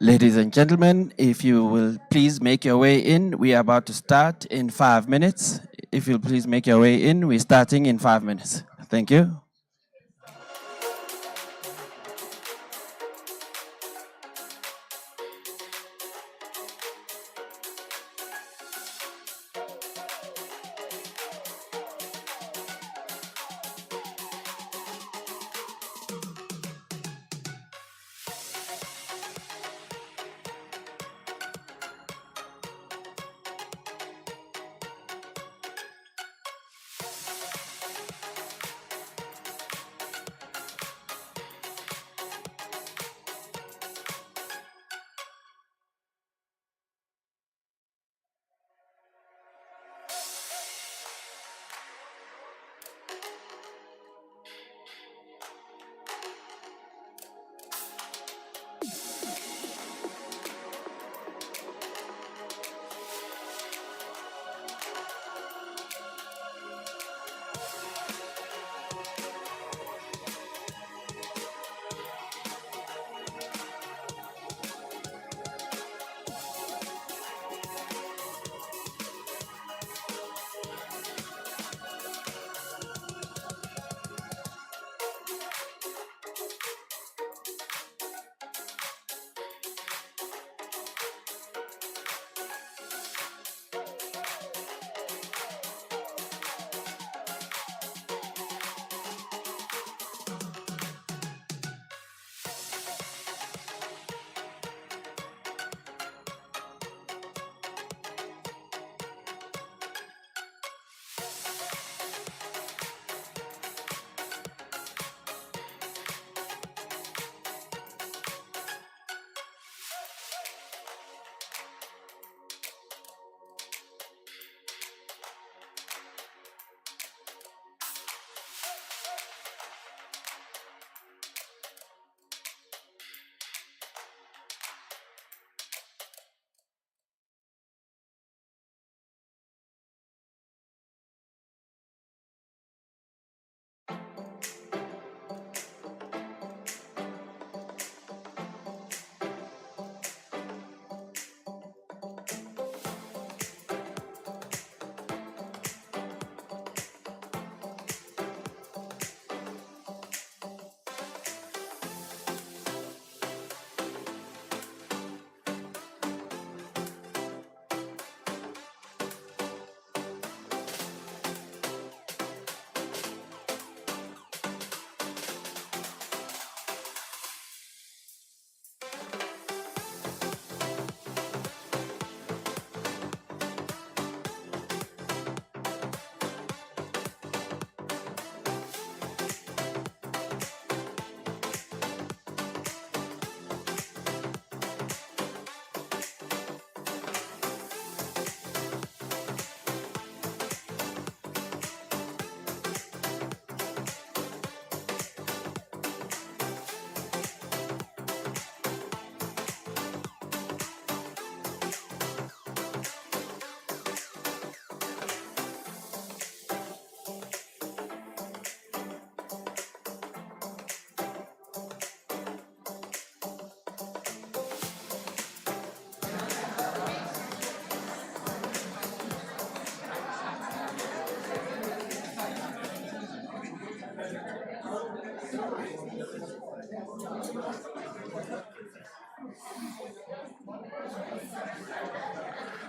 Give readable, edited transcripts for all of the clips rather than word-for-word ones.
Ladies and gentlemen, if you will please make your way in, we are about to start in 5 minutes. If you'll please make your way in, we're starting in 5 minutes. Thank you.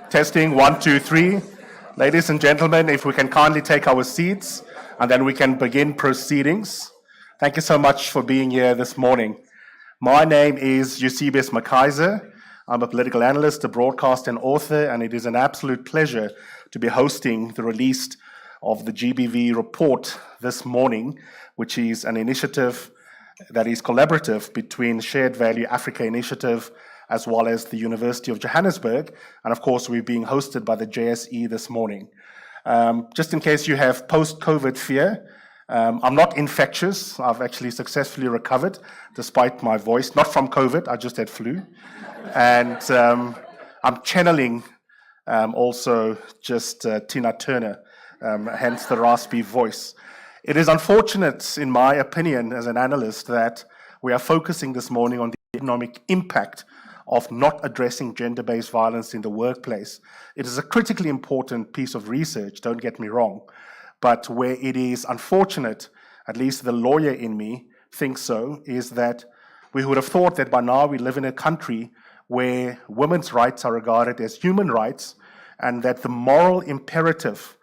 Testing, 1, 2, 3. Ladies and gentlemen, if we can kindly take our seats and then we can begin proceedings. Thank you so much for being here this morning. My name is Eusebius McKaiser. I'm a political analyst, a broadcaster, and author, and it is an absolute pleasure to be hosting the release of the GBV report this morning, which is an initiative that is collaborative between Shared Value Africa Initiative as well as the University of Johannesburg. And of course, we're being hosted by the JSE this morning. Just in case you have post-COVID fear, I'm not infectious. I've actually successfully recovered despite my voice, not from COVID, I just had flu. And I'm channeling also just Tina Turner, hence the raspy voice. It is unfortunate, in my opinion, as an analyst, that we are focusing this morning on the economic impact of not addressing gender-based violence in the workplace. It is a critically important piece of research, don't get me wrong, but where it is unfortunate, at least the lawyer in me thinks so, is that we would have thought that by now we live in a country where women's rights are regarded as human rights, and that the moral imperative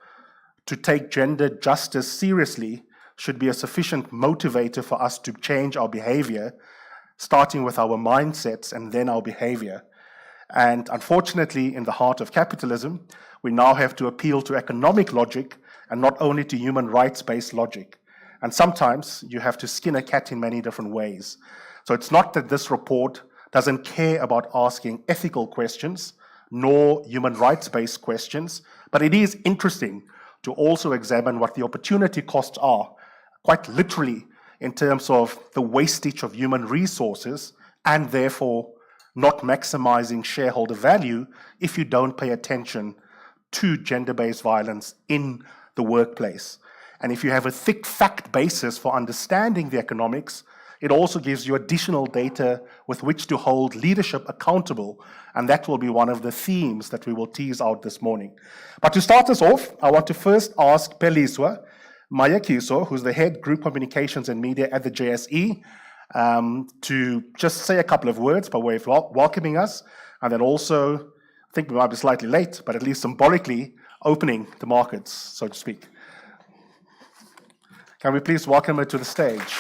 to take gender justice seriously should be a sufficient motivator for us to change our behavior, starting with our mindsets and then our behavior. And unfortunately, in the heart of capitalism, we now have to appeal to economic logic and not only to human rights-based logic. And sometimes you have to skin a cat in many different ways. So it's not that this report doesn't care about asking ethical questions, nor human rights-based questions, but it is interesting to also examine what the opportunity costs are, quite literally in terms of the wastage of human resources and therefore not maximizing shareholder value if you don't pay attention to gender-based violence in the workplace. And if you have a thick fact basis for understanding the economics, it also gives you additional data with which to hold leadership accountable, and that will be one of the themes that we will tease out this morning. But to start us off, I want to first ask Peliswa Mayakiso, who's the head group communications and media at the JSE, to just say a couple of words by way of welcoming us, and then also, I think we might be slightly late, but at least symbolically opening the markets, so to speak. Can we please welcome her to the stage?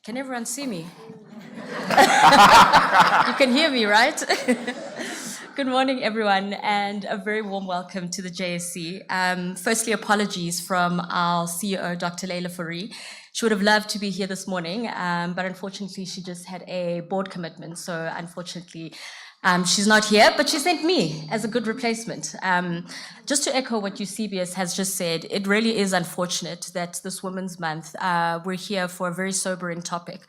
Can everyone see me? You can hear me, right? Good morning, everyone, and a very warm welcome to the JSE. Firstly, apologies from our CEO, Dr. Leila Fourie. She would have loved to be here this morning, but unfortunately, she just had a board commitment. So unfortunately, she's not here, but she sent me as a good replacement. Just to echo what Eusebius has just said, it really is unfortunate that this Women's Month, we're here for a very sobering topic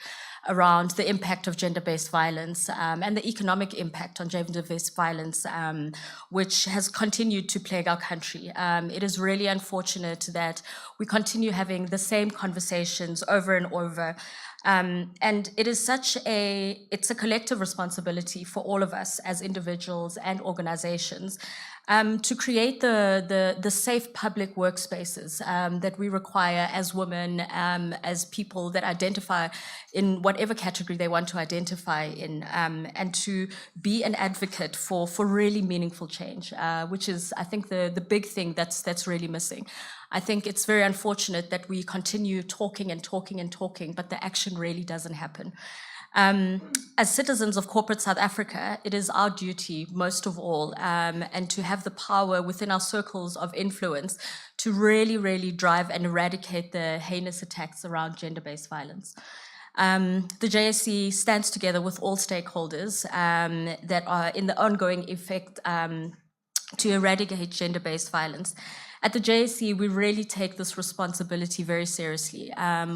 around the impact of gender-based violence and the economic impact on gender-based violence, which has continued to plague our country. It is really unfortunate that we continue having the same conversations over and over. And it is it's a collective responsibility for all of us as individuals and organizations to create the safe public workspaces that we require as women, as people that identify in whatever category they want to identify in, and to be an advocate for really meaningful change, which is, I think, the big thing that's really missing. I think it's very unfortunate that we continue talking and talking and talking, but the action really doesn't happen. As citizens of corporate South Africa, it is our duty, most of all, and to have the power within our circles of influence to really, really drive and eradicate the heinous attacks around gender-based violence. The JSE stands together with all stakeholders that are in the ongoing effect to eradicate gender-based violence. At the JSE, we really take this responsibility very seriously.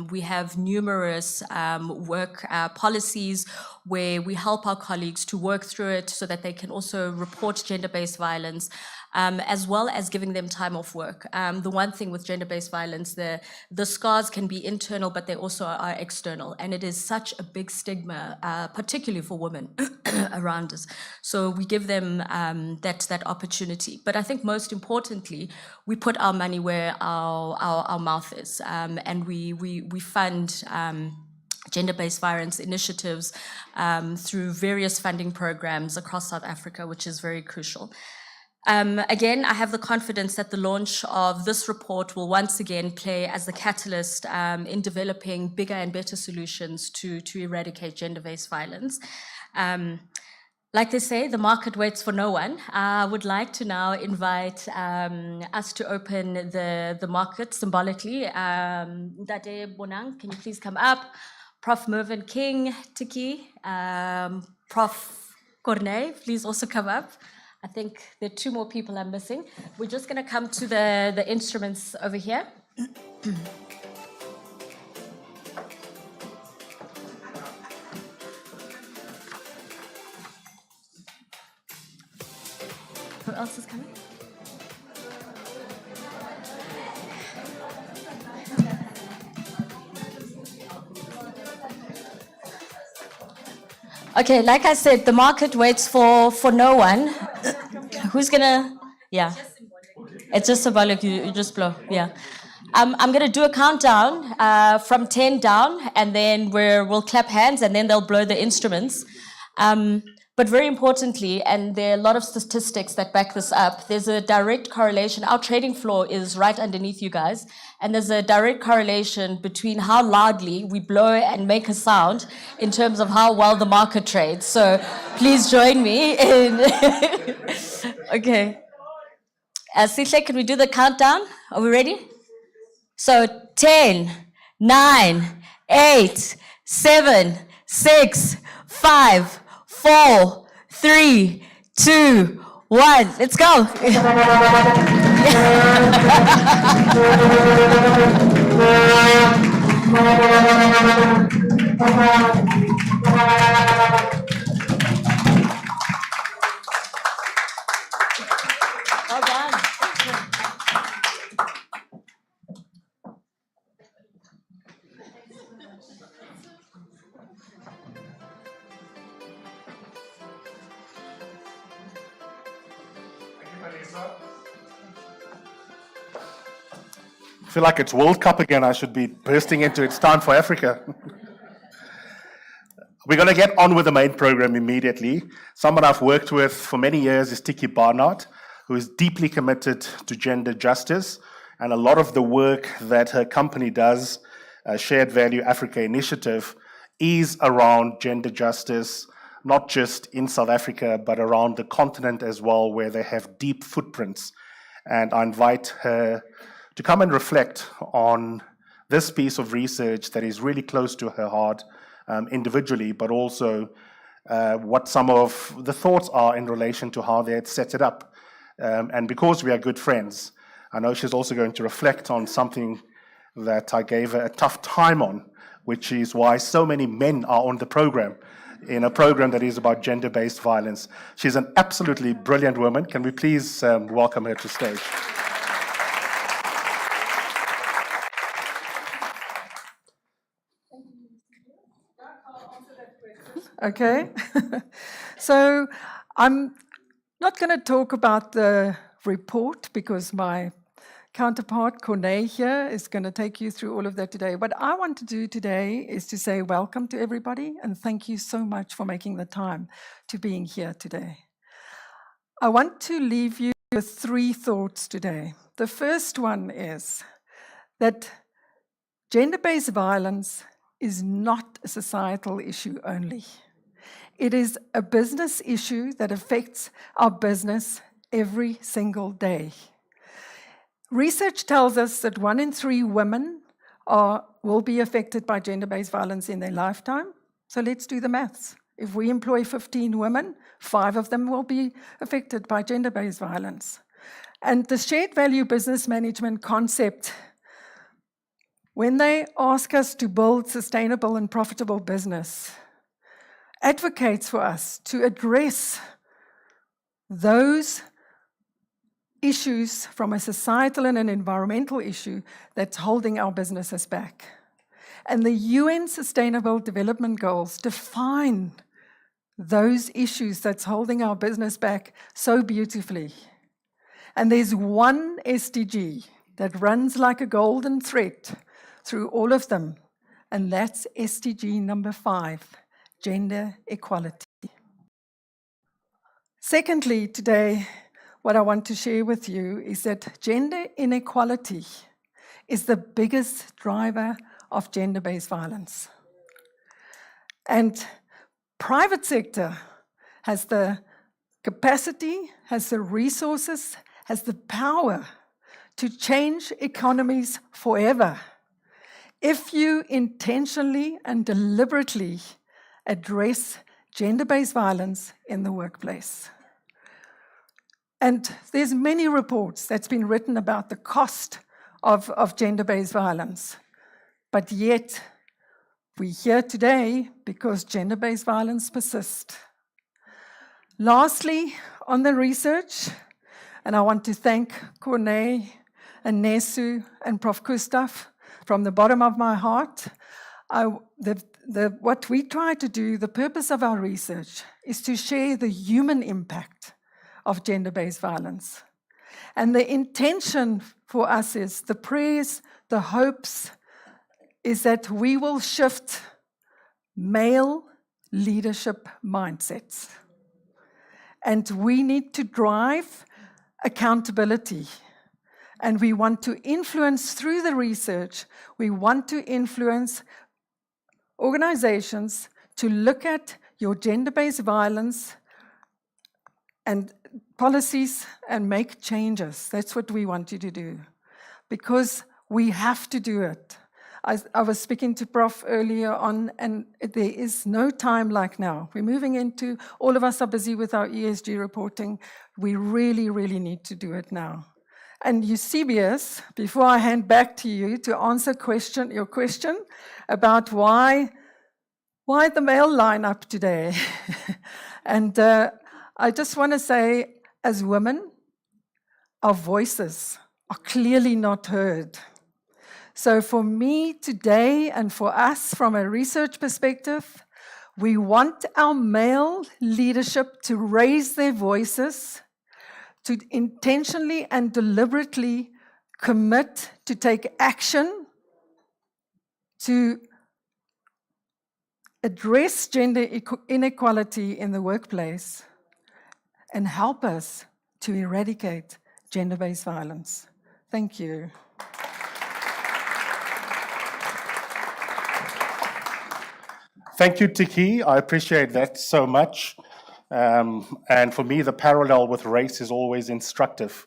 We have numerous work policies where we help our colleagues to work through it so that they can also report gender-based violence, as well as giving them time off work. The one thing with gender-based violence, the scars can be internal, but they also are external. And it is such a big stigma, particularly for women around us. So we give them that opportunity. But I think most importantly, we put our money where our mouth is. And we fund gender-based violence initiatives through various funding programs across South Africa, which is very crucial. Again, I have the confidence that the launch of this report will once again play as the catalyst in developing bigger and better solutions to eradicate gender-based violence. Like they say, the market waits for no one. I would like to now invite us to open the market symbolically. Ndade Bonang, can you please come up? Prof. Mervyn King, Tiki, Prof. Corneille, please also come up. I think there are two more people I'm missing. We're just going to come to the instruments over here. Who else is coming? Okay, like I said, the market waits for no one. Who's gonna? Yeah, it's just symbolic. You just blow. Yeah. I'm gonna do a countdown from 10 down, and then we'll clap hands, and then they'll blow the instruments. But very importantly, and there are a lot of statistics that back this up, there's a direct correlation. Our trading floor is right underneath you guys, and there's a direct correlation between how loudly we blow and make a sound in terms of how well the market trades. So please join me in. Okay. Sihle, can we do the countdown? Are we ready? So 10, 9, 8, 7, 6, 5, 4, 3, 2, 1. Let's go. Well done. I feel like it's World Cup again. I should be bursting into It's Time for Africa. We're going to get on with the main program immediately. Someone I've worked with for many years is Tiki Barnard, who is deeply committed to gender justice. And a lot of the work that her company does, Shared Value Africa Initiative, is around gender justice, not just in South Africa, but around the continent as well, where they have deep footprints. And I invite her to come and reflect on this piece of research that is really close to her heart individually, but also what some of the thoughts are in relation to how they had set it up. And because we are good friends, I know she's also going to reflect on something that I gave her a tough time on, which is why so many men are on the program, in a program that is about gender-based violence. She's an absolutely brilliant woman. Can we please welcome her to stage? Okay, so I'm not going to talk about the report because my counterpart, Corné here, is going to take you through all of that today. What I want to do today is to say welcome to everybody and thank you so much for making the time to being here today. I want to leave you with 3 thoughts today. The first one is that gender-based violence is not a societal issue only. It is a business issue that affects our business every single day. Research tells us that 1 in 3 women will be affected by gender-based violence in their lifetime. So let's do the maths. If we employ 15 women, 5 of them will be affected by gender-based violence. And the shared value business management concept, when they ask us to build sustainable and profitable business, advocates for us to address those issues from a societal and an environmental issue that's holding our businesses back. And the UN Sustainable Development Goals define those issues that's holding our business back so beautifully. And there's one SDG that runs like a golden thread through all of them, and that's SDG number 5, gender equality. Secondly, today, what I want to share with you is that gender inequality is the biggest driver of gender-based violence. And private sector has the capacity, has the resources, has the power to change economies forever if you intentionally and deliberately address gender-based violence in the workplace. And there's many reports that's been written about the cost of gender-based violence. But yet, we're here today because gender-based violence persists. Lastly, on the research, and I want to thank Corné and Nesu and Prof. Gustav from the bottom of my heart. what we try to do, the purpose of our research, is to share the human impact of gender-based violence. And the intention for us is, the prayers, the hopes, is that we will shift male leadership mindsets. And we need to drive accountability. And we want to influence through the research, we want to influence organizations to look at your gender-based violence and policies and make changes. That's what we want you to do, because we have to do it. I was speaking to Prof earlier on, and there is no time like now. We're moving into, all of us are busy with our ESG reporting. We really, really need to do it now. And Eusebius, before I hand back to you to answer your question about why the male lineup today? And I just want to say, as women, our voices are clearly not heard. So for me today, and for us from a research perspective, we want our male leadership to raise their voices, to intentionally and deliberately commit to take action, to address gender inequality in the workplace, and help us to eradicate gender-based violence. Thank you. Thank you, Tiki. I appreciate that so much. And for me, the parallel with race is always instructive.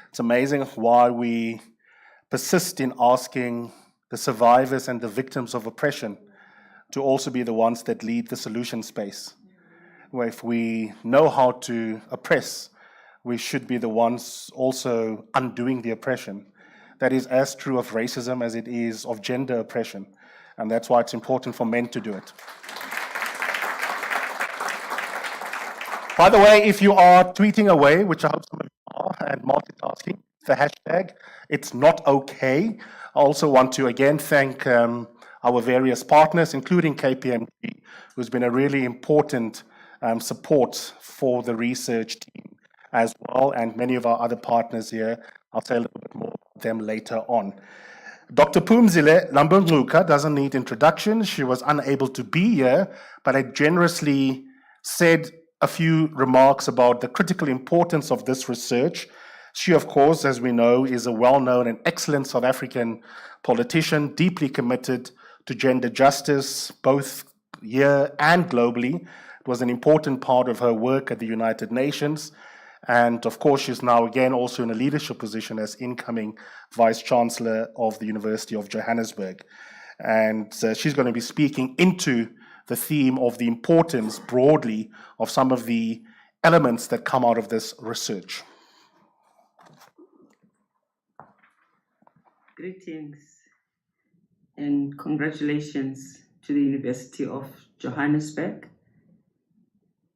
It's amazing why we persist in asking the survivors and the victims of oppression to also be the ones that lead the solution space. Where if we know how to oppress, we should be the ones also undoing the oppression. That is as true of racism as it is of gender oppression. And that's why it's important for men to do it. By the way, if you are tweeting away, which I hope some of you are, and multitasking, the hashtag, it's not okay. I also want to again thank our various partners, including KPMG, who's been a really important support for the research team as well, and many of our other partners here. I'll say a little bit more about them later on. Dr. Phumzile Lambuncuka doesn't need introduction. She was unable to be here, but I generously said a few remarks about the critical importance of this research. She, of course, as we know, is a well-known and excellent South African politician, deeply committed to gender justice, both here and globally. It was an important part of her work at the United Nations. And of course, she's now again also in a leadership position as incoming Vice Chancellor of the University of Johannesburg. And she's going to be speaking into the theme of the importance broadly of some of the elements that come out of this research. Greetings and congratulations to the University of Johannesburg,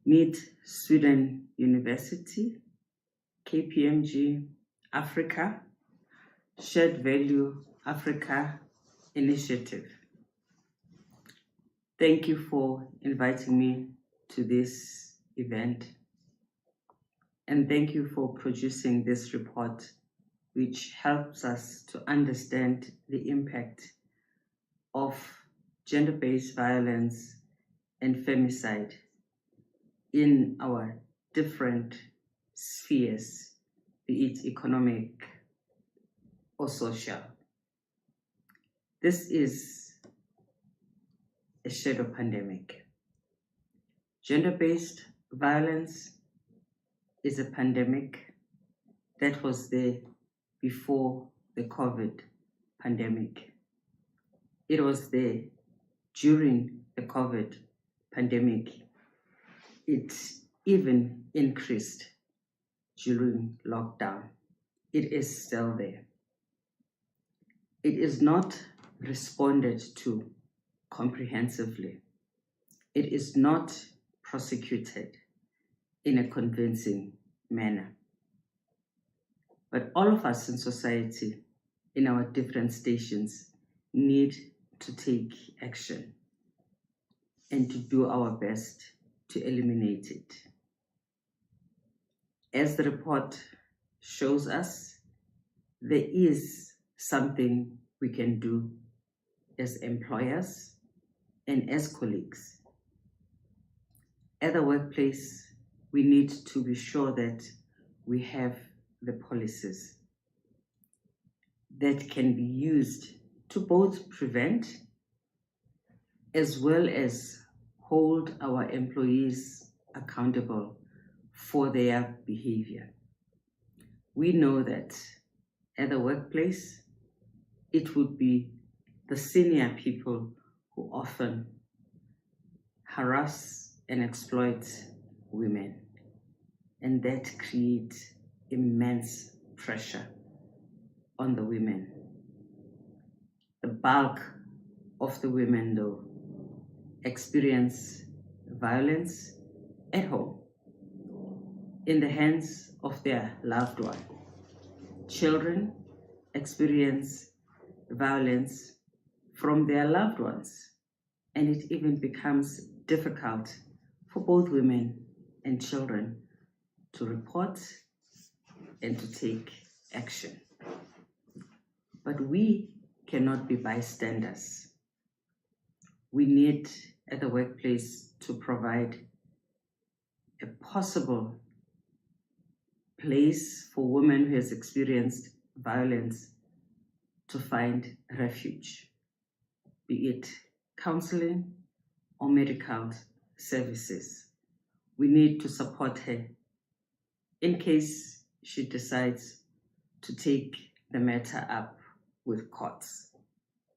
Mid Sweden University, KPMG Africa, Shared Value Africa Initiative. Thank you for inviting me to this event, and thank you for producing this report, which helps us to understand the impact of gender-based violence and femicide in our different spheres, be it economic or social. This is a shadow pandemic. Gender-based violence is a pandemic that was there before the COVID pandemic. It was there during the COVID pandemic. It even increased during lockdown. It is still there. It is not responded to comprehensively. It is not prosecuted in a convincing manner. But all of us in society, in our different stations, need to take action. and to do our best to eliminate it. As the report shows us, there is something we can do as employers and as colleagues. At the workplace, we need to be sure that we have the policies that can be used to both prevent as well as hold our employees accountable for their behavior. We know that at the workplace, it would be the senior people who often harass and exploit women, and that creates immense pressure on the women. The bulk of the women, though, experience violence at home, in the hands of their loved one. Children experience violence from their loved ones, and it even becomes difficult for both women and children to report and to take action. But we cannot be bystanders. We need at the workplace to provide a possible place for women who has experienced violence to find refuge, be it counseling or medical services. We need to support her in case she decides to take the matter up with courts,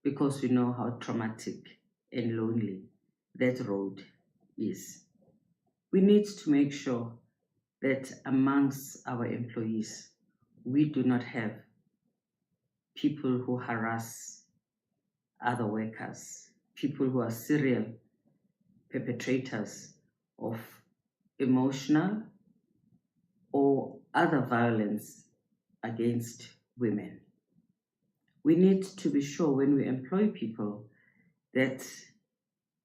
because we know how traumatic and lonely that road is. We need to make sure that amongst our employees, we do not have people who harass other workers, people who are serial perpetrators of emotional or other violence against women. We need to be sure when we employ people that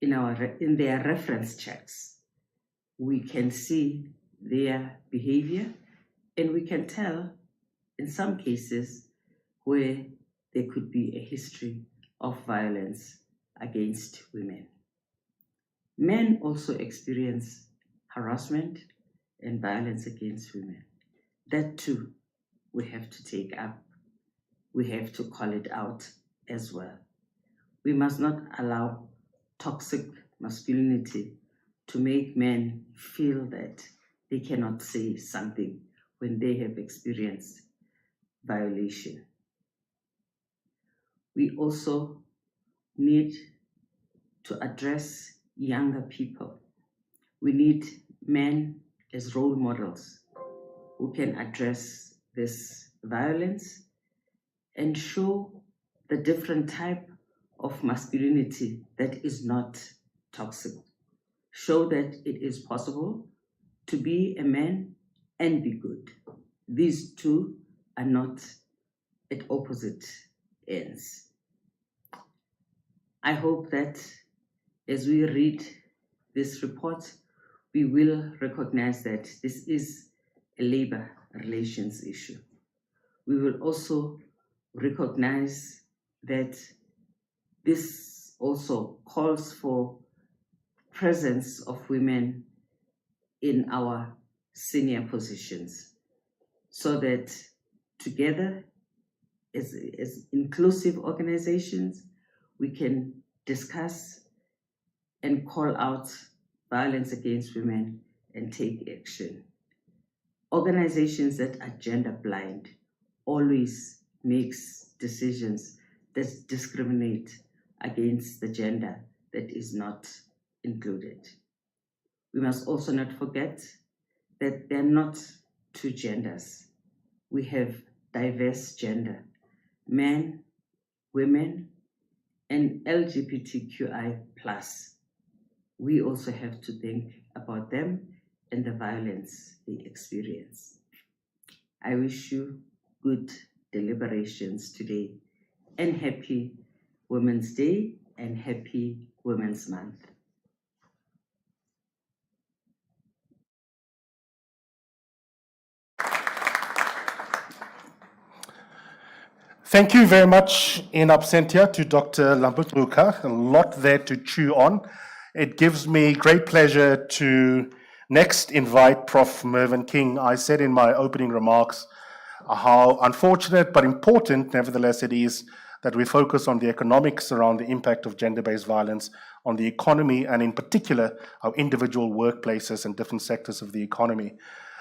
in their reference checks, we can see their behavior, and we can tell in some cases where there could be a history of violence against women. Men also experience harassment and violence against women. That too, we have to take up. We have to call it out as well. We must not allow toxic masculinity to make men feel that they cannot say something when they have experienced violation. We also need to address younger people. We need men as role models who can address this violence and show the different type of masculinity that is not toxic. Show that it is possible to be a man and be good. These two are not at opposite ends. I hope that as we read this report, we will recognize that this is a labor relations issue. We will also recognize that this also calls for presence of women in our senior positions, so that together as inclusive organizations, we can discuss and call out violence against women and take action. Organizations that are gender blind always makes decisions that discriminate against the gender that is not included. We must also not forget that there are not two genders. We have diverse gender, men, women, and LGBTQI+. We also have to think about them and the violence they experience. I wish you good deliberations today, and happy Women's Day and happy Women's Month. Thank you very much in absentia to Dr. Lambutuka. A lot there to chew on. It gives me great pleasure to next invite Prof. Mervyn King. I said in my opening remarks how unfortunate but important, nevertheless, it is that we focus on the economics around the impact of gender-based violence on the economy, and in particular, our individual workplaces and different sectors of the economy.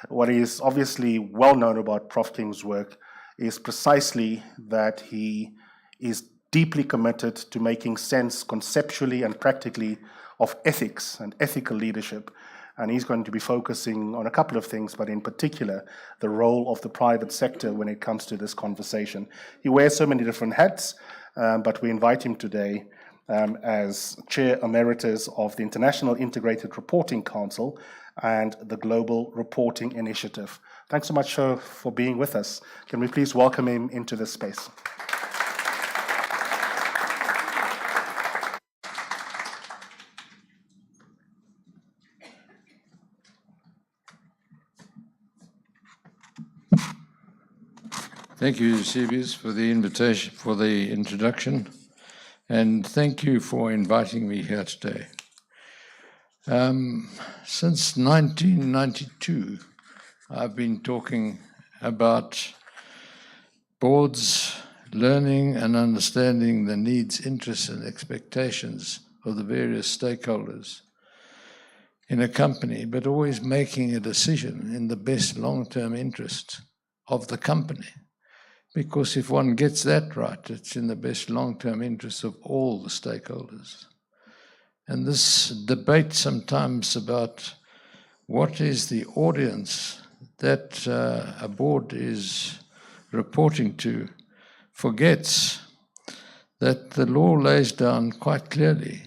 What is obviously well known about Prof. King's work is precisely that he is deeply committed to making sense conceptually and practically of ethics and ethical leadership. And he's going to be focusing on a couple of things, but in particular, the role of the private sector when it comes to this conversation. He wears so many different hats, but we invite him today as Chair Emeritus of the International Integrated Reporting Council and the Global Reporting Initiative. Thanks so much for being with us. Can we please welcome him into this space? Thank you, Eusebius, for the invitation, for the introduction, and thank you for inviting me here today. Since 1992, I've been talking about boards learning and understanding the needs, interests, and expectations of the various stakeholders in a company, but always making a decision in the best long-term interest of the company. Because if one gets that right, it's in the best long-term interest of all the stakeholders. And this debate sometimes about what is the audience that a board is reporting to forgets that the law lays down quite clearly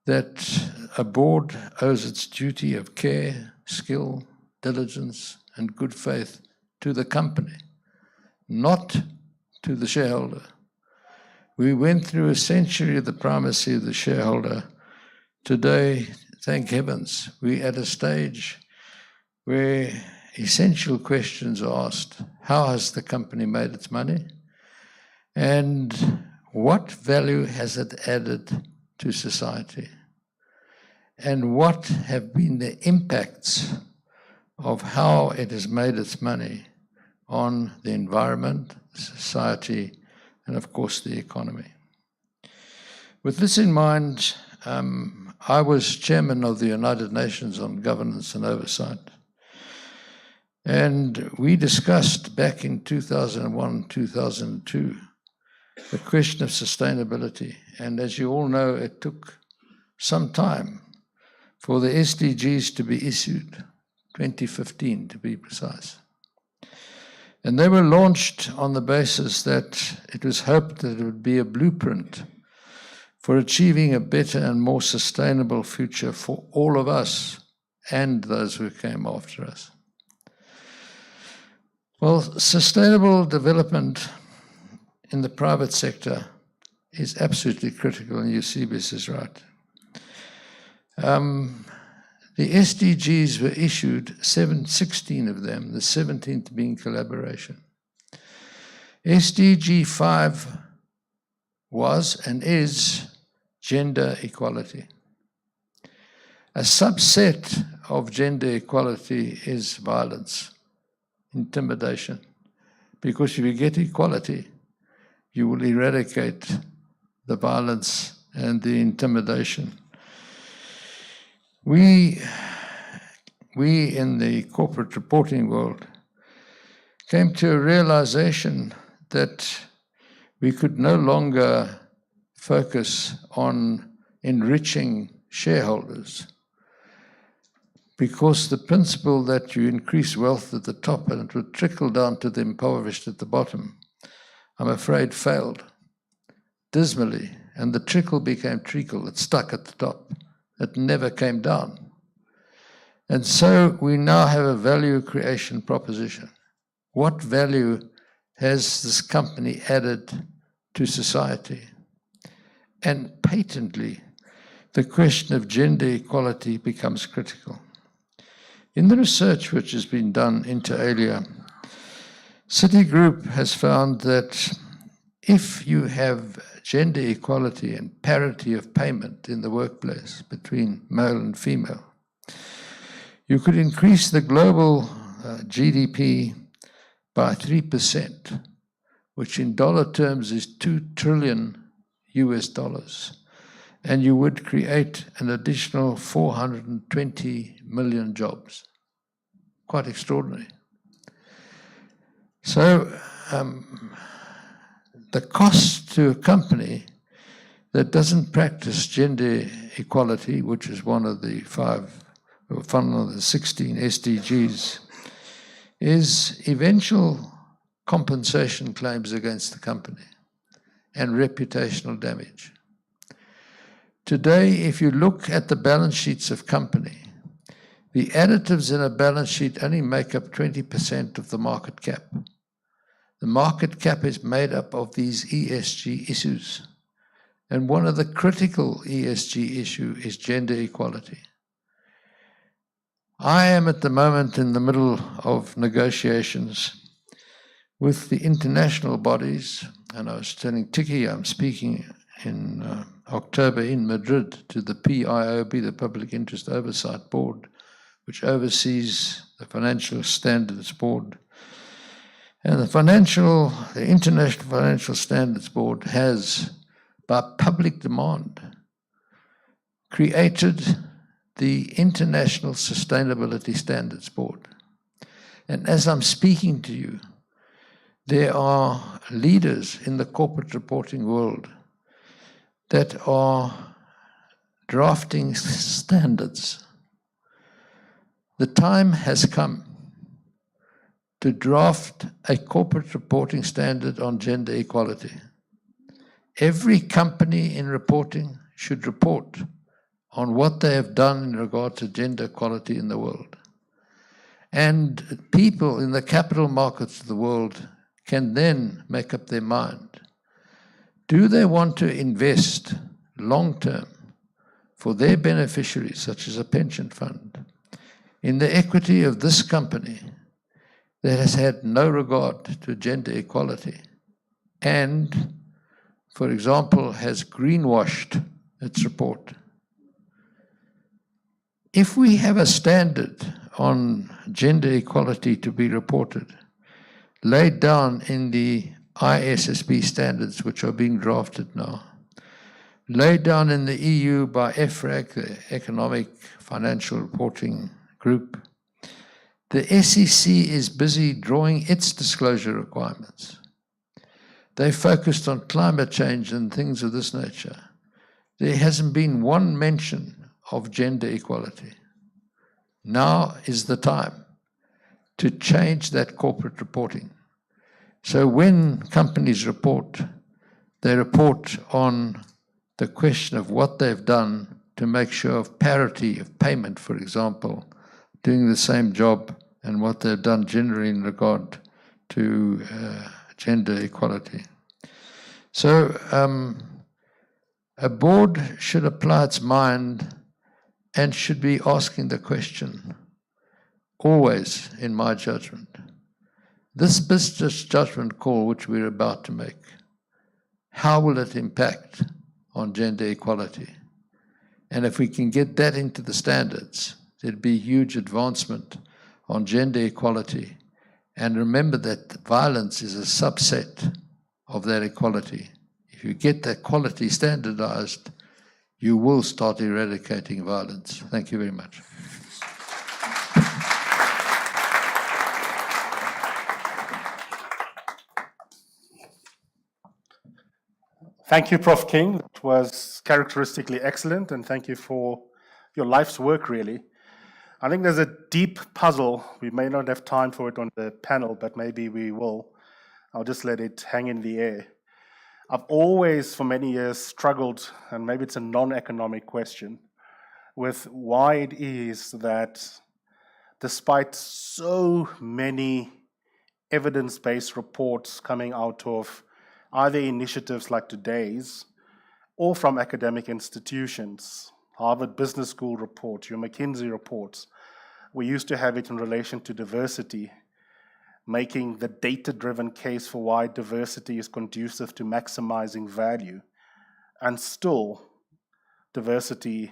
that a board owes its duty of care, skill, diligence, and good faith to the company, not to the shareholder. We went through a century of the primacy of the shareholder. Today, thank heavens, we're at a stage where essential questions are asked. How has the company made its money? And what value has it added to society? And what have been the impacts of how it has made its money on the environment, society, and of course the economy? With this in mind, I was chairman of the United Nations on Governance and Oversight. And we discussed back in 2001, 2002, the question of sustainability. And as you all know, it took some time for the SDGs to be issued, 2015 to be precise. And they were launched on the basis that it was hoped that it would be a blueprint for achieving a better and more sustainable future for all of us and those who came after us. Well, sustainable development in the private sector is absolutely critical, and Eusebius is right. The SDGs were issued, 16 of them, the 17th being collaboration. SDG 5 was and is gender equality. A subset of gender equality is violence, intimidation, because if you get equality, you will eradicate the violence and the intimidation. We in the corporate reporting world came to a realization that we could no longer focus on enriching shareholders, because the principle that you increase wealth at the top and it would trickle down to the impoverished at the bottom, I'm afraid failed dismally, and the trickle became treacle. It stuck at the top. It never came down. And so we now have a value creation proposition. What value has this company added to society? And patently, the question of gender equality becomes critical. In the research which has been done inter alia, Citigroup has found that if you have gender equality and parity of payment in the workplace between male and female, you could increase the global GDP by 3%, which in dollar terms is $2 trillion US dollars. And you would create an additional 420 million jobs. Quite extraordinary. So the cost to a company that doesn't practice gender equality, which is one of the 16 SDGs, is eventual compensation claims against the company and reputational damage. Today, if you look at the balance sheets of company, the additives in a balance sheet only make up 20% of the market cap. The market cap is made up of these ESG issues. And one of the critical ESG issues is gender equality. I am at the moment in the middle of negotiations with the international bodies, and I was telling Tiki I'm speaking in October in Madrid to the PIOB, the Public Interest Oversight Board, which oversees the Financial Standards Board. And the International Financial Standards Board has, by public demand, created the International Sustainability Standards Board. And as I'm speaking to you, there are leaders in the corporate reporting world that are drafting standards. The time has come to draft a corporate reporting standard on gender equality. Every company in reporting should report on what they have done in regard to gender equality in the world. And people in the capital markets of the world can then make up their mind. Do they want to invest long-term for their beneficiaries, such as a pension fund, in the equity of this company that has had no regard to gender equality and, for example, has greenwashed its report? If we have a standard on gender equality to be reported, laid down in the ISSB standards, which are being drafted now, laid down in the EU by EFRAG, the Economic Financial Reporting Group, the SEC is busy drawing its disclosure requirements. They focused on climate change and things of this nature. There hasn't been one mention of gender equality. Now is the time to change that corporate reporting. So when companies report, they report on the question of what they've done to make sure of parity of payment, for example, doing the same job, and what they've done generally in regard to gender equality. So a board should apply its mind and should be asking the question, always, in my judgment, this business judgment call which we're about to make, how will it impact on gender equality? And if we can get that into the standards, there'd be huge advancement on gender equality. And remember that violence is a subset of that equality. If you get that quality standardized, you will start eradicating violence. Thank you very much. Thank you, Prof. King. It was characteristically excellent, and thank you for your life's work, really. I think there's a deep puzzle. We may not have time for it on the panel, but maybe we will. I'll just let it hang in the air. I've always, for many years, struggled, and maybe it's a non-economic question, with why it is that despite so many evidence-based reports coming out of either initiatives like today's or from academic institutions, Harvard Business School report, your McKinsey reports, we used to have it in relation to diversity. making the data-driven case for why diversity is conducive to maximizing value, and still diversity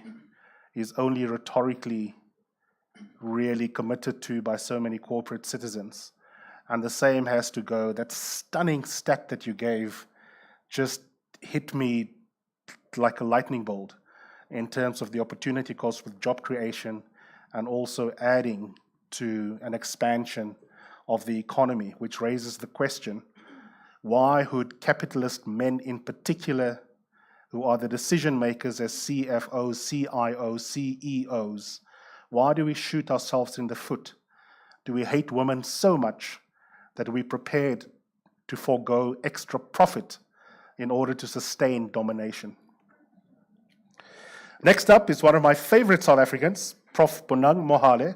is only rhetorically really committed to by so many corporate citizens. And the same has to go. That stunning stat that you gave just hit me like a lightning bolt in terms of the opportunity cost with job creation and also adding to an expansion of the economy, which raises the question, why would capitalist men in particular, who are the decision makers as CFOs, CIOs, CEOs, why do we shoot ourselves in the foot? Do we hate women so much that we're prepared to forego extra profit in order to sustain domination? Next up is one of my favorite South Africans, Prof. Bonang Mohale.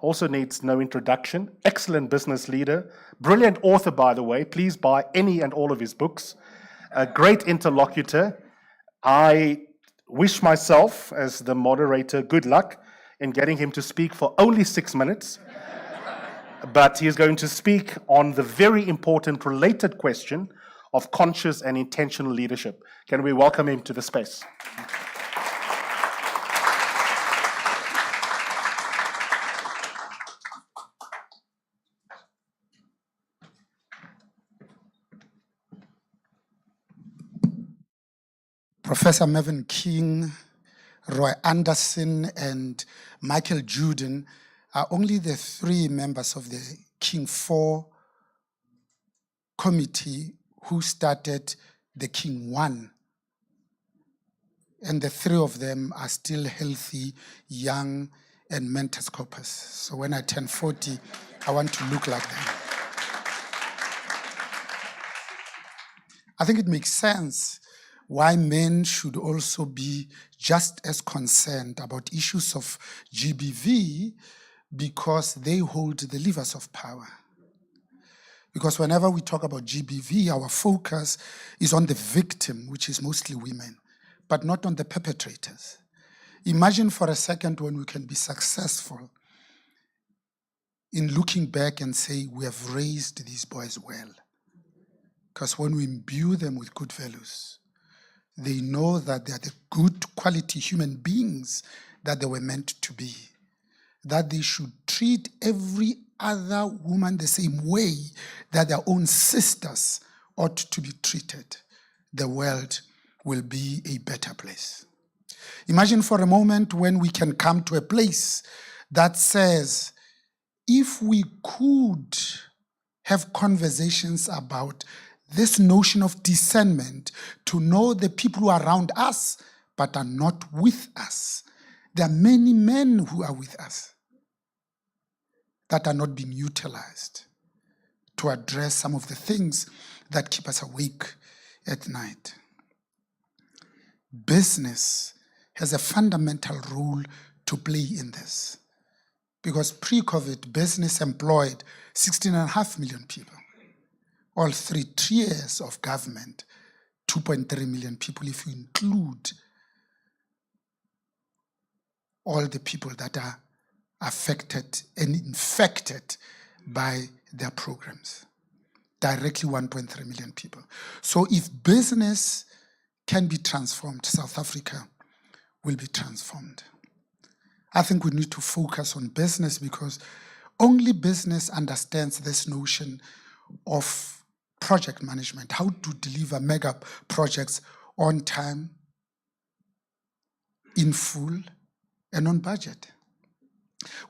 Also needs no introduction. Excellent business leader. Brilliant author, by the way. Please buy any and all of his books. A great interlocutor. I wish myself, as the moderator, good luck in getting him to speak for only 6 minutes. But he is going to speak on the very important related question of conscious and intentional leadership. Can we welcome him to the space? Professor Mervyn King, Roy Anderson, and Michael Juden are only the 3 members of the King 4 committee who started the King 1. And the 3 of them are still healthy, young, and mentis corpus. So when I turn 40, I want to look like them. I think it makes sense why men should also be just as concerned about issues of GBV, because they hold the levers of power. Because whenever we talk about GBV, our focus is on the victim, which is mostly women, but not on the perpetrators. Imagine for a second when we can be successful in looking back and say, we have raised these boys well. Because when we imbue them with good values, they know that they are the good quality human beings that they were meant to be, that they should treat every other woman the same way that their own sisters ought to be treated. The world will be a better place. Imagine for a moment when we can come to a place that says, if we could have conversations about this notion of discernment, to know the people who are around us but are not with us. There are many men who are with us that are not being utilized to address some of the things that keep us awake at night. Business has a fundamental role to play in this, because pre-COVID, business employed 16.5 million people. All 3 tiers of government, 2.3 million people, if you include all the people that are affected and infected by their programs. Directly 1.3 million people. So if business can be transformed, South Africa will be transformed. I think we need to focus on business, because only business understands this notion of project management, how to deliver mega projects on time, in full, and on budget.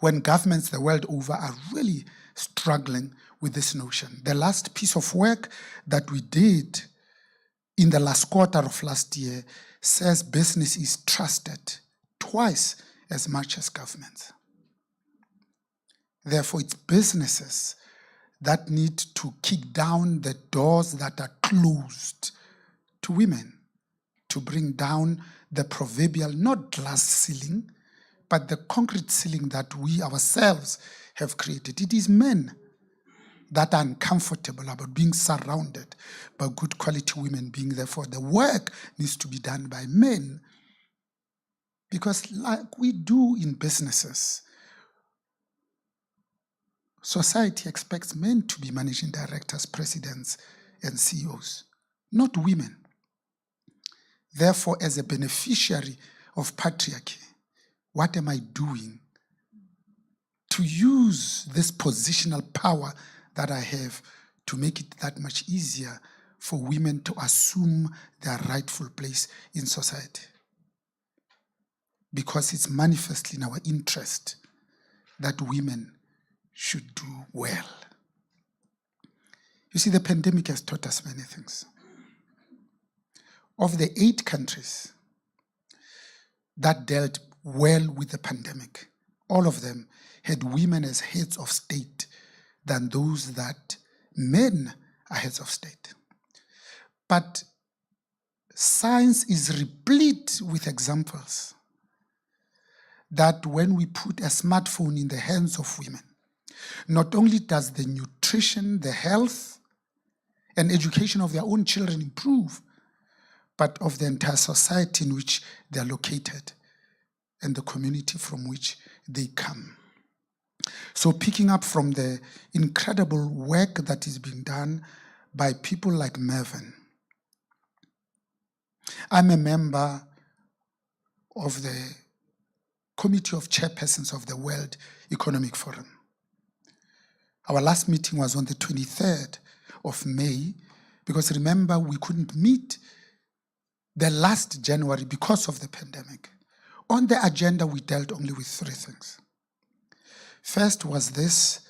When governments the world over are really struggling with this notion. The last piece of work that we did in the last quarter of last year says business is trusted twice as much as governments. Therefore, it's businesses that need to kick down the doors that are closed to women, to bring down the proverbial, not glass ceiling, but the concrete ceiling that we ourselves have created. It is men that are uncomfortable about being surrounded by good quality women being there. For the work needs to be done by men, because like we do in businesses, Society expects men to be managing directors, presidents, and CEOs, not women. Therefore, as a beneficiary of patriarchy, what am I doing to use this positional power that I have to make it that much easier for women to assume their rightful place in society? Because it's manifestly in our interest that women should do well. You see, the pandemic has taught us many things. Of the 8 countries that dealt well with the pandemic, all of them had women as heads of state than those that men are heads of state. But science is replete with examples that when we put a smartphone in the hands of women, not only does the nutrition, the health, and education of their own children improve, but of the entire society in which they are located and the community from which they come. So picking up from the incredible work that is being done by people like Mervyn, I'm a member of the Committee of Chairpersons of the World Economic Forum. Our last meeting was on the 23rd of May, because remember, we couldn't meet the last January because of the pandemic. On the agenda, we dealt only with 3 things. First was this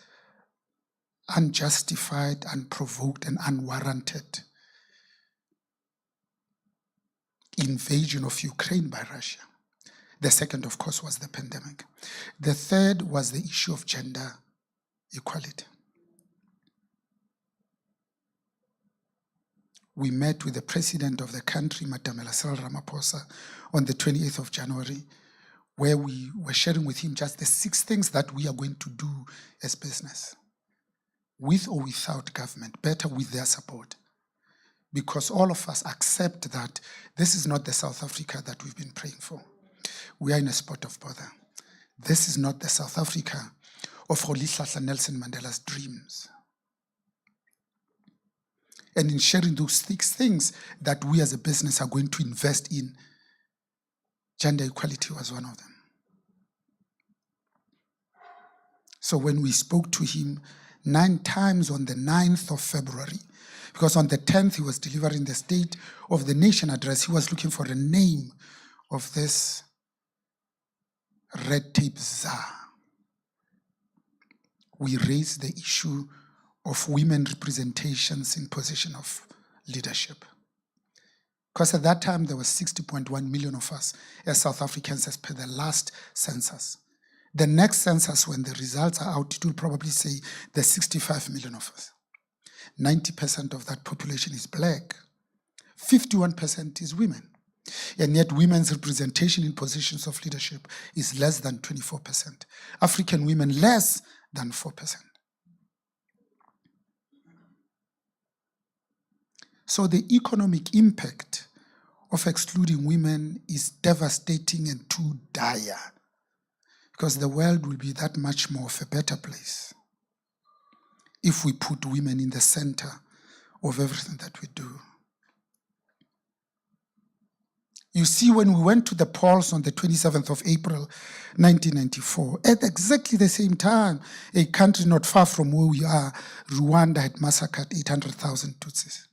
unjustified, unprovoked, and unwarranted invasion of Ukraine by Russia. The second, of course, was the pandemic. The third was the issue of gender equality. We met with the president of the country, Madam Cyril Ramaphosa, on the 28th of January, where we were sharing with him just the 6 things that we are going to do as business, with or without government, better with their support. Because all of us accept that this is not the South Africa that we've been praying for. We are in a spot of bother. This is not the South Africa of Rolihlahla Nelson Mandela's dreams. And in sharing those 6 things that we as a business are going to invest in, gender equality was one of them. So when we spoke to him 9 times on the 9th of February, because on the 10th he was delivering the State of the Nation address, he was looking for a name of this red tape czar. We raised the issue of women representations in position of leadership. Because at that time there was 60.1 million of us as South Africans as per the last census. The next census, when the results are out, it will probably say there's 65 million of us. 90% of that population is black. 51% is women. And yet women's representation in positions of leadership is less than 24%. African women less than 4%. So the economic impact of excluding women is devastating and too dire, because the world will be that much more of a better place if we put women in the center of everything that we do. You see, when we went to the polls on the 27th of April, 1994, at exactly the same time, a country not far from where we are, Rwanda, had massacred 800,000 Tutsis.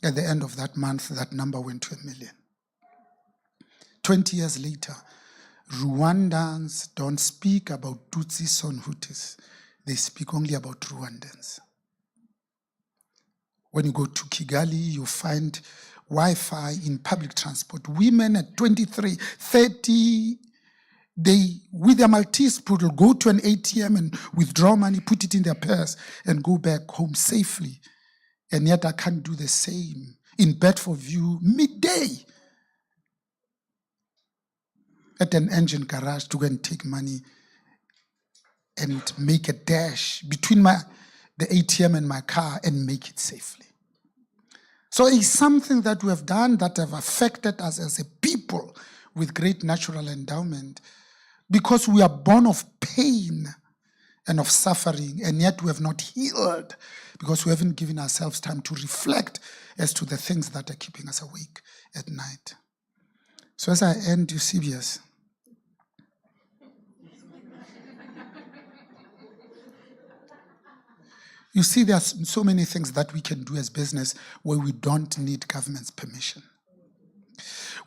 At the end of that month, that number went to 1 million. 20 years later, Rwandans don't speak about Tutsis or Hutus. They speak only about Rwandans. When you go to Kigali, you find Wi-Fi in public transport. Women at 23, 30, they, with their Maltese poodle, go to an ATM and withdraw money, put it in their purse, and go back home safely. And yet I can't do the same in Bedfordview midday at an engine garage to go and take money and make a dash between the ATM and my car and make it safely. So it's something that we have done that have affected us as a people with great natural endowment, because we are born of pain and of suffering, and yet we have not healed because we haven't given ourselves time to reflect as to the things that are keeping us awake at night. So as I end, Eusebius, you see, there are so many things that we can do as business where we don't need government's permission.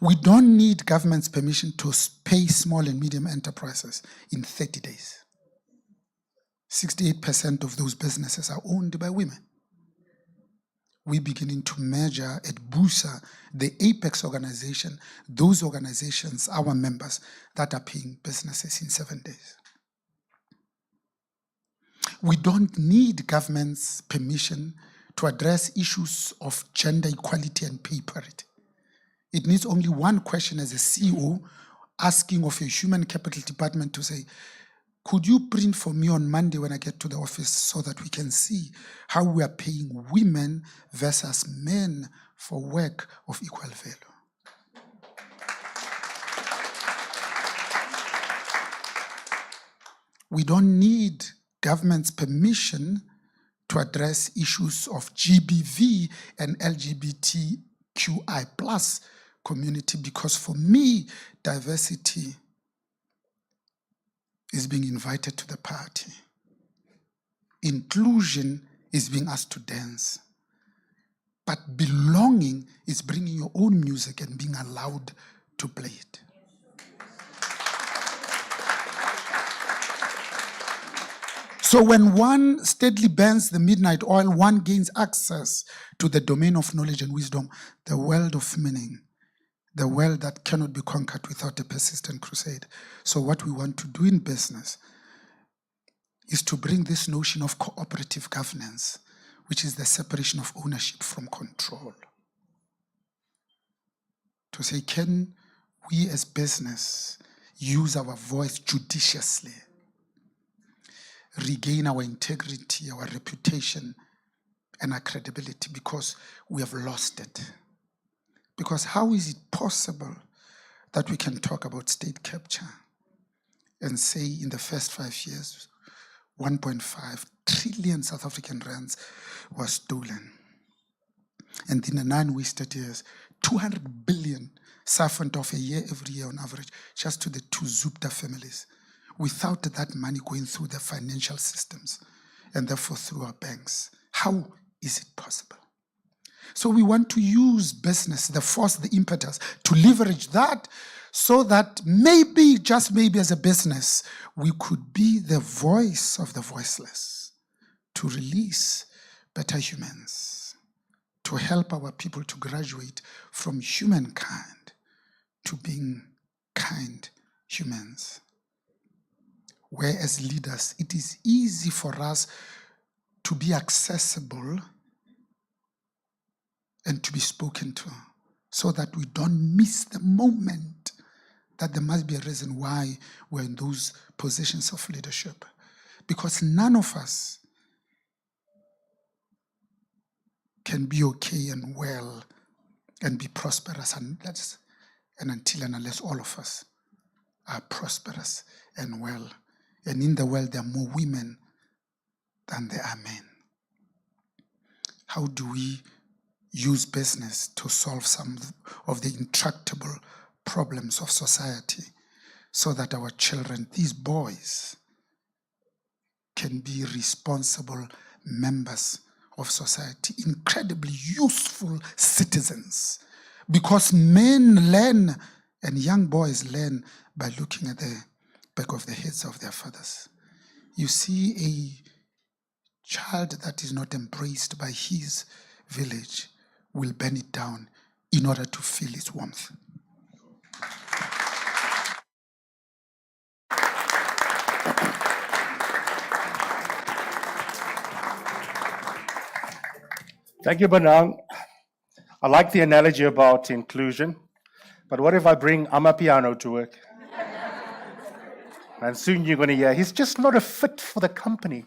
We don't need government's permission to pay small and medium enterprises in 30 days. 68% of those businesses are owned by women. We're beginning to measure at BUSA, the apex organization, those organizations, our members, that are paying businesses in 7 days. We don't need government's permission to address issues of gender equality and pay parity. It needs only one question as a CEO asking of a human capital department to say, could you print for me on Monday when I get to the office so that we can see how we are paying women versus men for work of equal value? We don't need government's permission to address issues of GBV and LGBTQI+ community, because for me, diversity is being invited to the party. Inclusion is being asked to dance. But belonging is bringing your own music and being allowed to play it. So when one steadily burns the midnight oil, one gains access to the domain of knowledge and wisdom, the world of meaning, the world that cannot be conquered without a persistent crusade. So what we want to do in business is to bring this notion of cooperative governance, which is the separation of ownership from control. To say, can we as business use our voice judiciously, regain our integrity, our reputation, and our credibility, because we have lost it. Because how is it possible that we can talk about state capture and say in the first 5 years, 1.5 trillion South African rands was stolen? And in the 9 wasted years, 200 billion siphoned off a year every year on average, just to the 2 Zupta families, without that money going through the financial systems and therefore through our banks. How is it possible? So we want to use business, the force, the impetus, to leverage that so that maybe, just maybe as a business, we could be the voice of the voiceless, to release better humans, to help our people to graduate from humankind to being kind humans. Where as leaders, it is easy for us to be accessible and to be spoken to, so that we don't miss the moment that there must be a reason why we're in those positions of leadership. Because none of us can be okay and well and be prosperous unless and until and unless all of us are prosperous and well. And in the world, there are more women than there are men. How do we use business to solve some of the intractable problems of society so that our children, these boys, can be responsible members of society, incredibly useful citizens? Because men learn and young boys learn by looking at the back of the heads of their fathers. You see a child that is not embraced by his village will burn it down in order to feel its warmth. Thank you, Bonang. I like the analogy about inclusion, but what if I bring Amapiano to work? And soon you're going to hear, he's just not a fit for the company.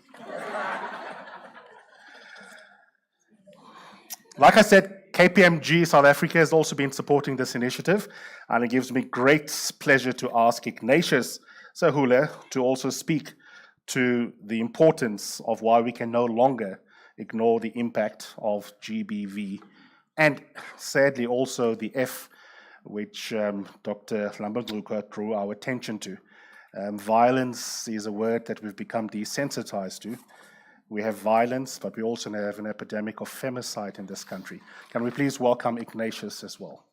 Like I said, KPMG South Africa has also been supporting this initiative, and it gives me great pleasure to ask Ignatius Sahule to also speak to the importance of why we can no longer ignore the impact of GBV, and sadly also the F, which Dr. Lambert-Luka drew our attention to. Violence is a word that we've become desensitized to. We have violence, but we also have an epidemic of femicide in this country. Can we please welcome Ignatius as well?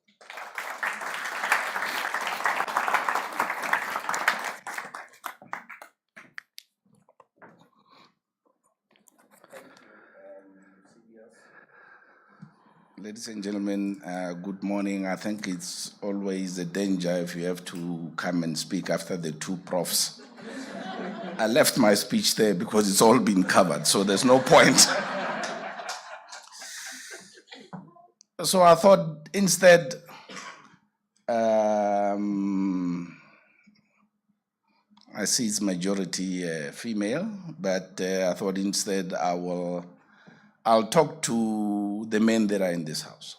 Ladies and gentlemen, good morning. I think it's always a danger if you have to come and speak after the two profs. I left my speech there because it's all been covered, so there's no point. So I thought instead, I see it's majority female, but I thought instead I'll talk to the men that are in this house.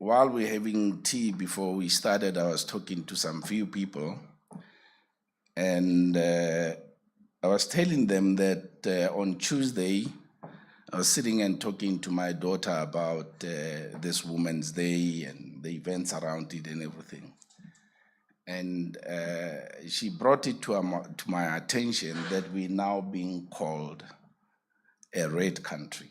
While we're having tea before we started, I was talking to some few people, and I was telling them that on Tuesday, I was sitting and talking to my daughter about this Women's Day and the events around it and everything. And she brought it to my attention that we're now being called a red country.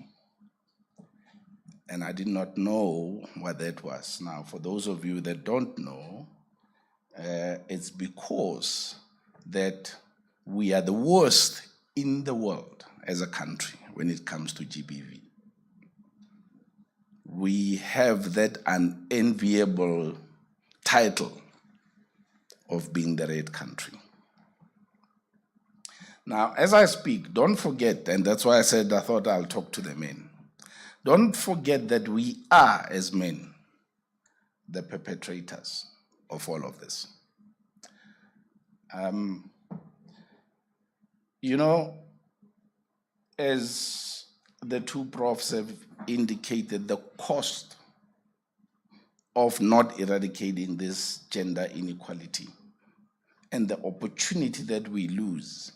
And I did not know what that was. Now, for those of you that don't know, it's because that we are the worst in the world as a country when it comes to GBV. We have that unenviable title of being the red country. Now, as I speak, don't forget, and that's why I said I thought I'll talk to the men. Don't forget that we are, as men, the perpetrators of all of this. You know, as the two profs have indicated, the cost of not eradicating this gender inequality and the opportunity that we lose.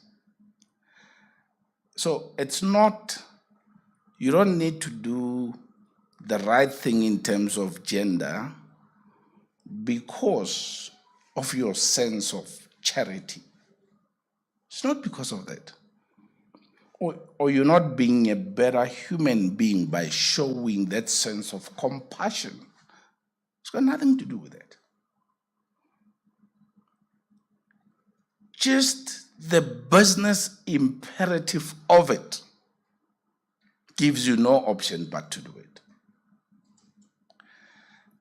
So it's not, you don't need to do the right thing in terms of gender because of your sense of charity. It's not because of that. Or you're not being a better human being by showing that sense of compassion. It's got nothing to do with that. Just the business imperative of it gives you no option but to do it.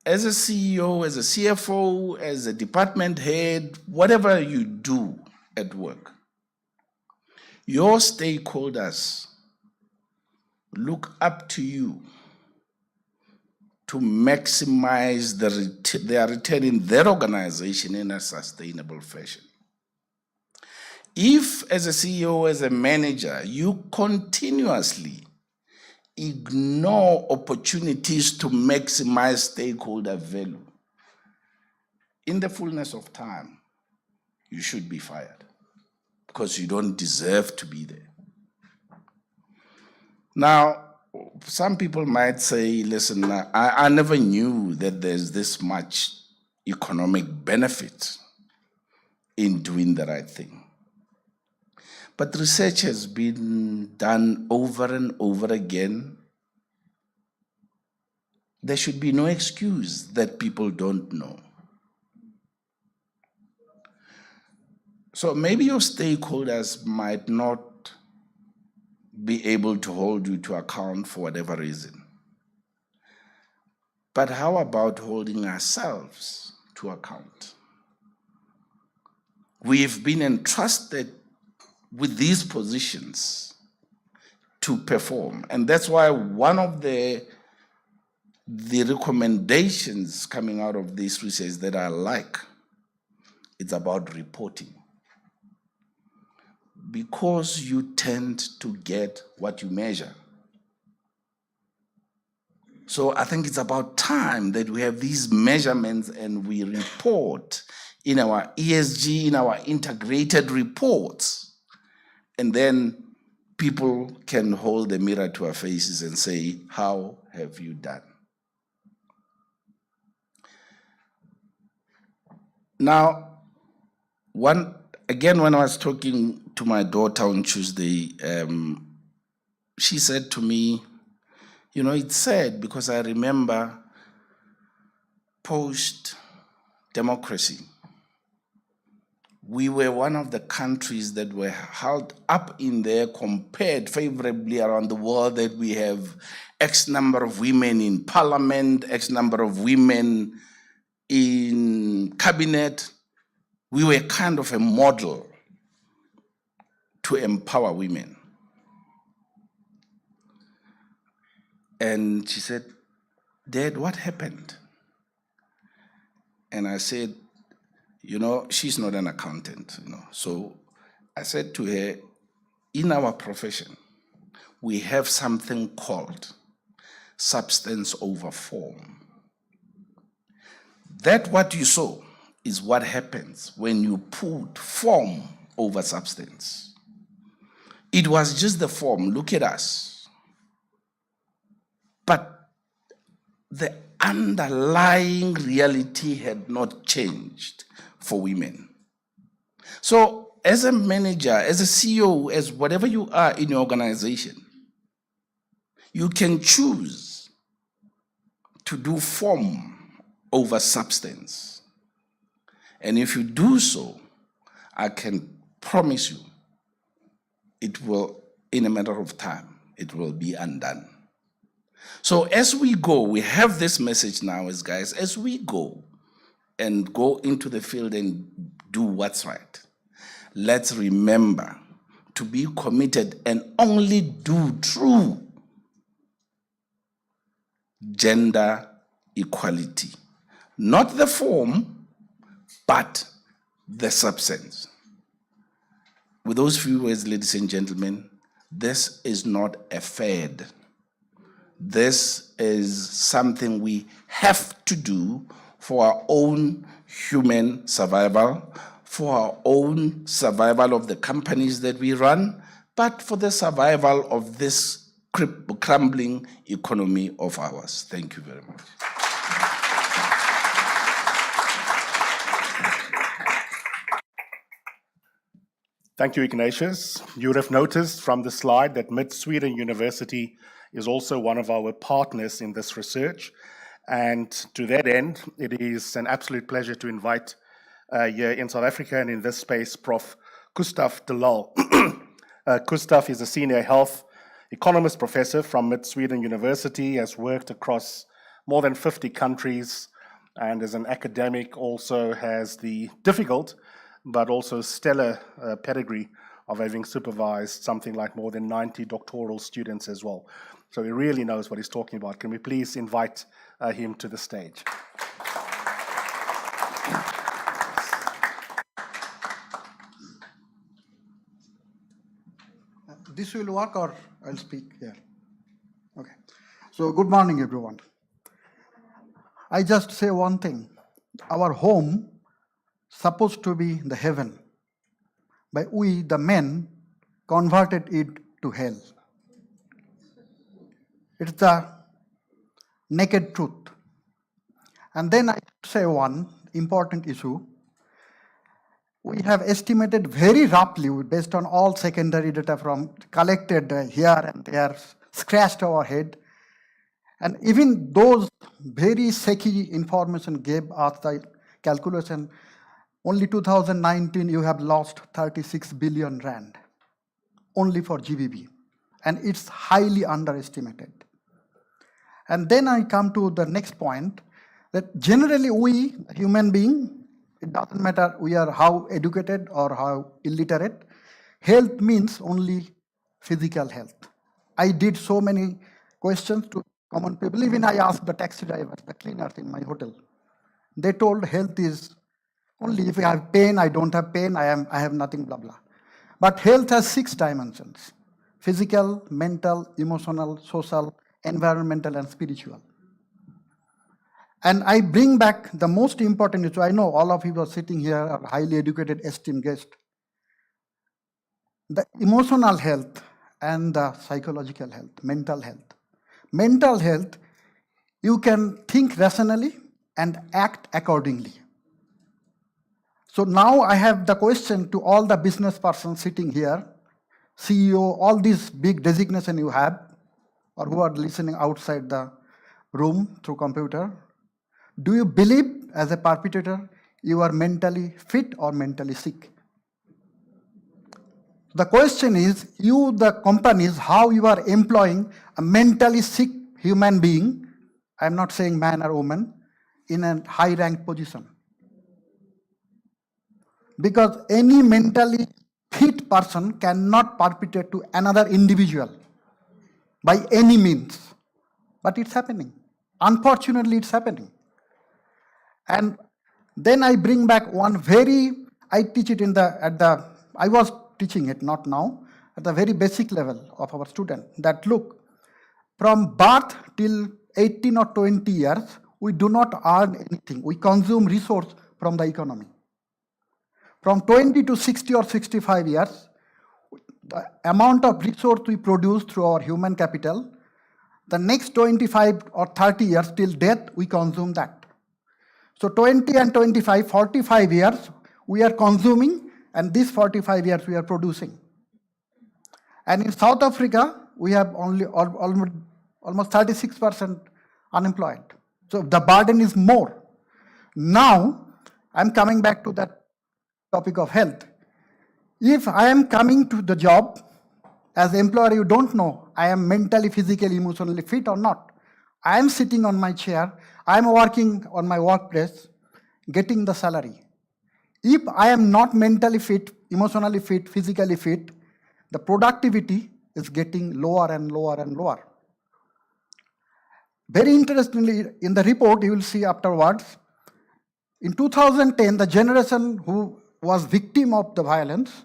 As a CEO, as a CFO, as a department head, whatever you do at work, your stakeholders look up to you to maximize their return in their organization in a sustainable fashion. If, as a CEO, as a manager, you continuously ignore opportunities to maximize stakeholder value, in the fullness of time, you should be fired because you don't deserve to be there. Now, some people might say, listen, I never knew that there's this much economic benefit in doing the right thing. But research has been done over and over again. There should be no excuse that people don't know. So maybe your stakeholders might not be able to hold you to account for whatever reason. But how about holding ourselves to account? We've been entrusted with these positions to perform. And that's why one of the recommendations coming out of this research that I like, it's about reporting. Because you tend to get what you measure. So I think it's about time that we have these measurements and we report in our ESG, in our integrated reports. And then people can hold the mirror to our faces and say, how have you done? Now, when I was talking to my daughter on Tuesday, she said to me, you know, it's sad because I remember post-democracy, we were one of the countries that were held up in there, compared favorably around the world, that we have X number of women in parliament, X number of women in cabinet. We were kind of a model to empower women. And she said, Dad, what happened? And I said, you know, she's not an accountant, you know. So I said to her, in our profession, we have something called substance over form. That what you saw is what happens when you put form over substance. It was just the form, look at us. But the underlying reality had not changed for women. So as a manager, as a CEO, as whatever you are in your organization, you can choose to do form over substance. And if you do so, I can promise you, it will, in a matter of time, it will be undone. So as we go, we have this message now as guys, as we go and go into the field and do what's right, let's remember to be committed and only do true gender equality. Not the form, but the substance. With those few words, ladies and gentlemen, this is not a fad. This is something we have to do for our own human survival, for our own survival of the companies that we run, but for the survival of this crumbling economy of ours. Thank you very much. Thank you, Ignatius. You would have noticed from the slide that Mid-Sweden University is also one of our partners in this research. And to that end, it is an absolute pleasure to invite here in South Africa and in this space, Prof. Gustav de Lal. Gustav is a senior health economist professor from Mid-Sweden University, has worked across more than 50 countries, and as an academic also has the difficult but also stellar pedigree of having supervised something like more than 90 doctoral students as well. So he really knows what he's talking about. Can we please invite him to the stage? This will work, or I'll speak here? Okay. So good morning, everyone. I just say one thing. Our home supposed to be the heaven, but we, the men, converted it to hell. It's the naked truth. And then I say one important issue. We have estimated very roughly, based on all secondary data from collected here and there, scratched our head. And even those very shaky information gave us the calculation. Only 2019, you have lost 36 billion rand, only for GBV. And it's highly underestimated. And then I come to the next point, that generally we, human being, it doesn't matter we are how educated or how illiterate, health means only physical health. I did so many questions to common people. Even I asked the taxi drivers, the cleaners in my hotel. They told health is only if I have pain, I don't have pain, I have nothing, blah, blah. But health has 6 dimensions: physical, mental, emotional, social, environmental, and spiritual. And I bring back the most important issue. I know all of you are sitting here are highly educated, esteemed guests. The emotional health and the psychological health, mental health. Mental health, you can think rationally and act accordingly. So now I have the question to all the business persons sitting here, CEO, all these big designation you have, or who are listening outside the room through computer. Do you believe as a perpetrator you are mentally fit or mentally sick? The question is, you, the companies, how you are employing a mentally sick human being, I'm not saying man or woman, in a high ranked position. Because any mentally fit person cannot perpetrate to another individual by any means. But it's happening. Unfortunately, it's happening. And then I bring back one I teach it I was teaching it, not now, at the very basic level of our student, that look, from birth till 18 or 20 years, we do not earn anything. We consume resource from the economy. From 20 to 60 or 65 years, the amount of resource we produce through our human capital, the next 25 or 30 years till death, we consume that. So 20 and 25, 45 years, we are consuming, and these 45 years we are producing. And in South Africa, we have only almost 36% unemployed. So the burden is more. Now, I'm coming back to that topic of health. If I am coming to the job, as an employer, you don't know I am mentally, physically, emotionally fit or not. I am sitting on my chair, I am working on my workplace, getting the salary. If I am not mentally fit, emotionally fit, physically fit, the productivity is getting lower and lower and lower. Very interestingly, in the report, you will see afterwards, in 2010, the generation who was victim of the violence,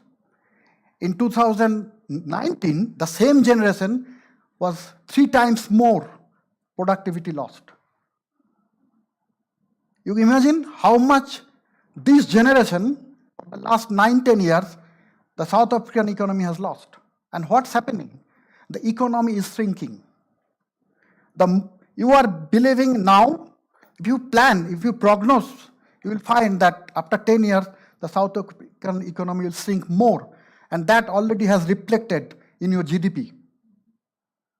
in 2019, the same generation was 3 times more productivity lost. You imagine how much this generation, the last 9-10 years, the South African economy has lost. And what's happening? The economy is shrinking. You are believing now, if you plan, if you prognose, you will find that after 10 years, the South African economy will shrink more. And that already has reflected in your GDP.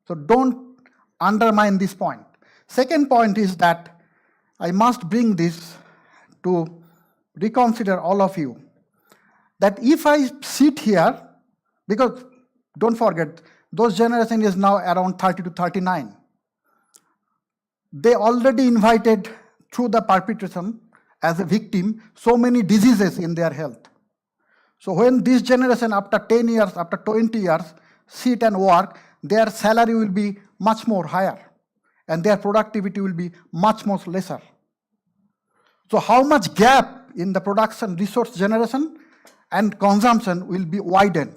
So don't undermine this point. Second point is that I must bring this to reconsider all of you. That if I sit here, because don't forget, those generation is now around 30 to 39. They already invited through the perpetration as a victim so many diseases in their health. So when this generation after 10 years, after 20 years, sit and work, their salary will be much more higher and their productivity will be much more lesser. So how much gap in the production, resource generation and consumption will be widened.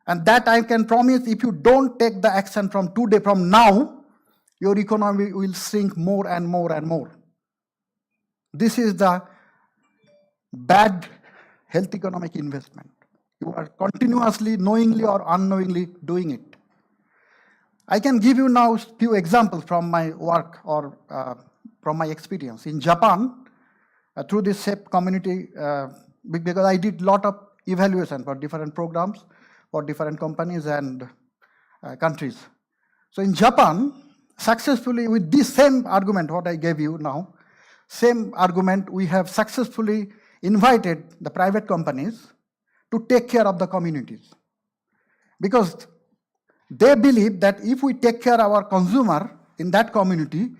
And that I can promise, if you don't take the action from today, from now, your economy will shrink more and more and more. This is the bad health economic investment. You are continuously, knowingly or unknowingly doing it. I can give you now a few examples from my work or from my experience. In Japan, through this SAFE community, because I did a lot of evaluation for different programs, for different companies and countries. So in Japan, successfully with this same argument, what I gave you now, same argument, we have successfully invited the private companies to take care of the communities. Because they believe that if we take care of our consumer in that community,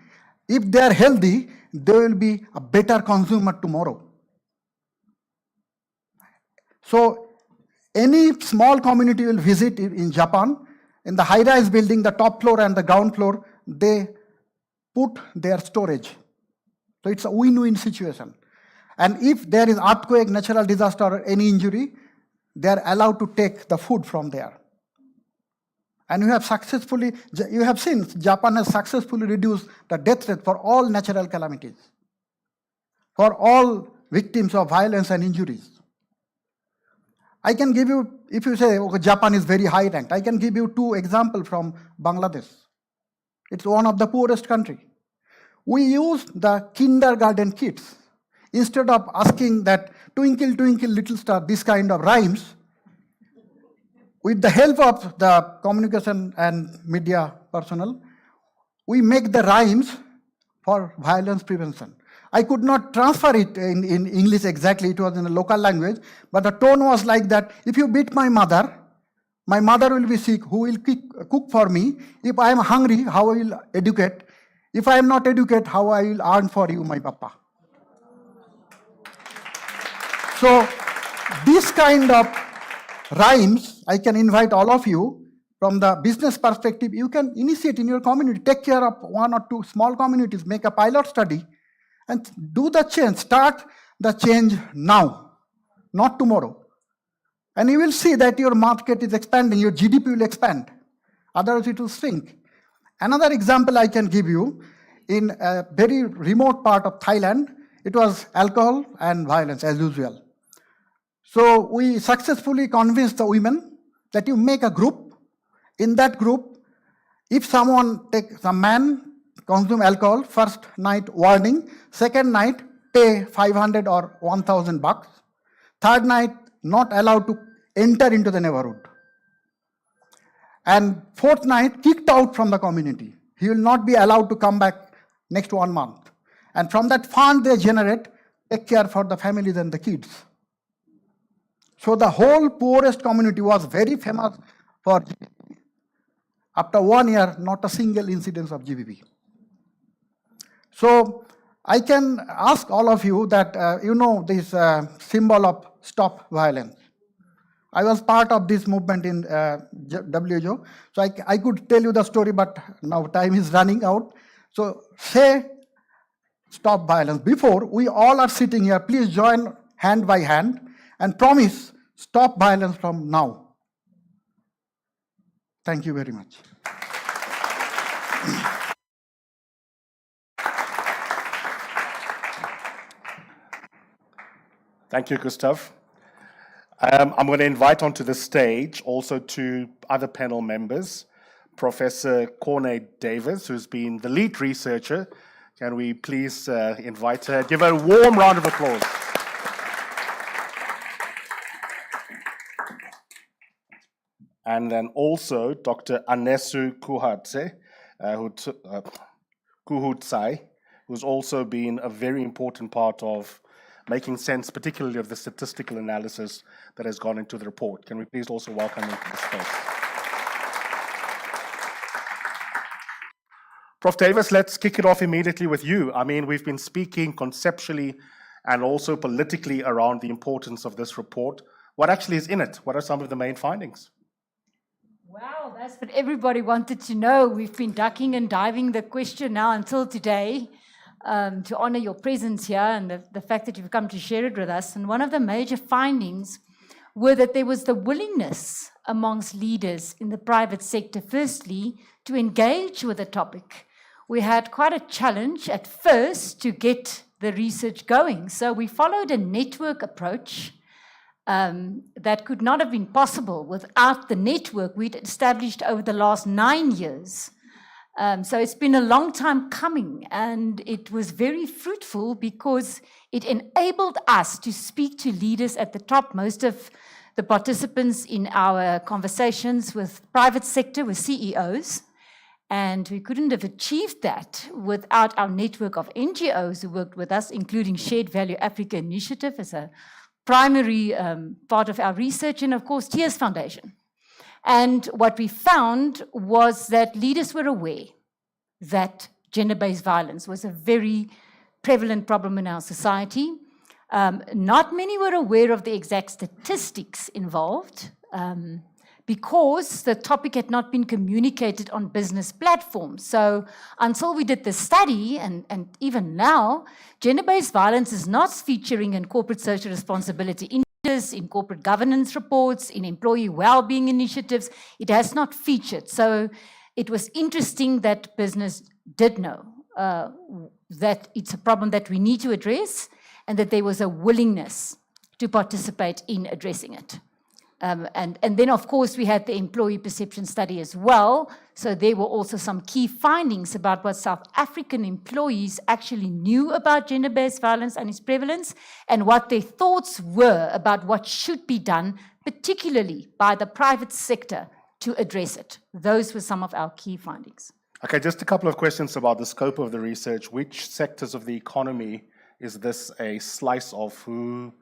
if they are healthy, they will be a better consumer tomorrow. So any small community will visit in Japan, in the high-rise building, the top floor and the ground floor, they put their storage. So it's a win-win situation. And if there is earthquake, natural disaster, or any injury, they are allowed to take the food from there. And you have seen Japan has successfully reduced the death rate for all natural calamities, for all victims of violence and injuries. I can give you, if you say, okay, Japan is very high ranked, I can give you 2 examples from Bangladesh. It's one of the poorest country. We use the kindergarten kids. Instead of asking that twinkle, twinkle, little star, this kind of rhymes, with the help of the communication and media personnel, we make the rhymes for violence prevention. I could not transfer it in English exactly, it was in a local language, but the tone was like that: if you beat my mother will be sick, who will cook for me? If I am hungry, how I will educate? If I am not educated, how I will earn for you, my papa? So, this kind of rhymes, I can invite all of you, from the business perspective, you can initiate in your community, take care of 1 or 2 small communities, make a pilot study, and do the change, start the change now, not tomorrow. And you will see that your market is expanding, your GDP will expand, otherwise it will shrink. Another example I can give you, in a very remote part of Thailand, it was alcohol and violence as usual. So we successfully convinced the women that you make a group. In that group, if some man consume alcohol, first night warning, second night pay 500 or 1,000 bucks, third night not allowed to enter into the neighborhood, and fourth night kicked out from the community. He will not be allowed to come back next 1 month. And from that fund they generate, take care for the families and the kids. So the whole poorest community was very famous for GBV. After 1 year, not a single incidence of GBV. So I can ask all of you that, you know this symbol of stop violence. I was part of this movement in WHO, so I could tell you the story, but now time is running out. So say stop violence. Before we all are sitting here, please join hand by hand and promise stop violence from now. Thank you very much. Thank you, Gustav. I'm going to invite onto the stage also 2 other panel members, Professor Corne Davis, who's been the lead researcher. Can we please invite her? Give her a warm round of applause. And then also Dr. Anesu Kuhutsai, who's also been a very important part of making sense, particularly of the statistical analysis that has gone into the report. Can we please also welcome them to the space? Prof. Davis, let's kick it off immediately with you. I mean, we've been speaking conceptually and also politically around the importance of this report. What actually is in it? What are some of the main findings? Wow, that's what everybody wanted to know. We've been ducking and diving the question now until today. To honor your presence here and the fact that you've come to share it with us. And one of the major findings were that there was the willingness amongst leaders in the private sector, firstly, to engage with the topic. We had quite a challenge at first to get the research going. So we followed a network approach that could not have been possible without the network we'd established over the last 9 years. So it's been a long time coming, and it was very fruitful because it enabled us to speak to leaders at the top. Most of the participants in our conversations with private sector were CEOs, and we couldn't have achieved that without our network of NGOs who worked with us, including Shared Value Africa Initiative as a primary part of our research, and of course, Tears Foundation. And what we found was that leaders were aware that gender-based violence was a very prevalent problem in our society. Not many were aware of the exact statistics involved because the topic had not been communicated on business platforms. So until we did the study, and even now, gender-based violence is not featuring in corporate social responsibility indicators indicators, in corporate governance reports, in employee well-being initiatives. It has not featured. So it was interesting that business did know that it's a problem that we need to address and that there was a willingness to participate in addressing it. And then, of course, we had the employee perception study as well. So there were also some key findings about what South African employees actually knew about gender-based violence and its prevalence, and what their thoughts were about what should be done, particularly by the private sector, to address it. Those were some of our key findings. Okay, just a couple of questions about the scope of the research. Which sectors of the economy is this a slice of? Who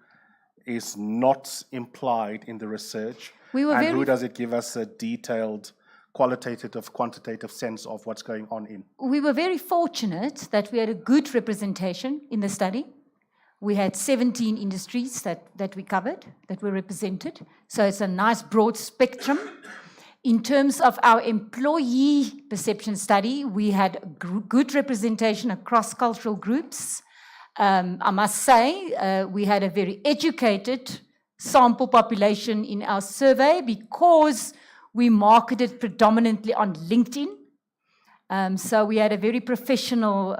is not implied in the research? And who does it give us a detailed qualitative, quantitative sense of what's going on in? We were very fortunate that we had a good representation in the study. We had 17 industries that we covered, that were represented. So it's a nice broad spectrum. In terms of our employee perception study, we had good representation across cultural groups. I must say, we had a very educated sample population in our survey because we marketed predominantly on LinkedIn. So we had a very professional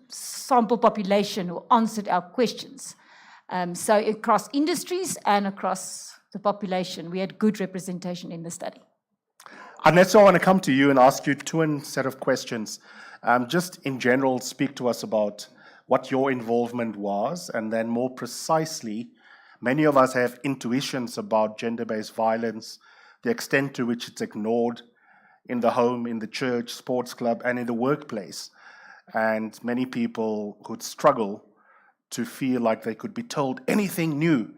sample population who answered our questions. So across industries and across the population, we had good representation in the study. Annette, I want to come to you and ask you two set of questions. Just in general, speak to us about what your involvement was, and then more precisely, many of us have intuitions about gender-based violence, the extent to which it's ignored in the home, in the church, sports club, and in the workplace. And many people would struggle to feel like they could be told anything new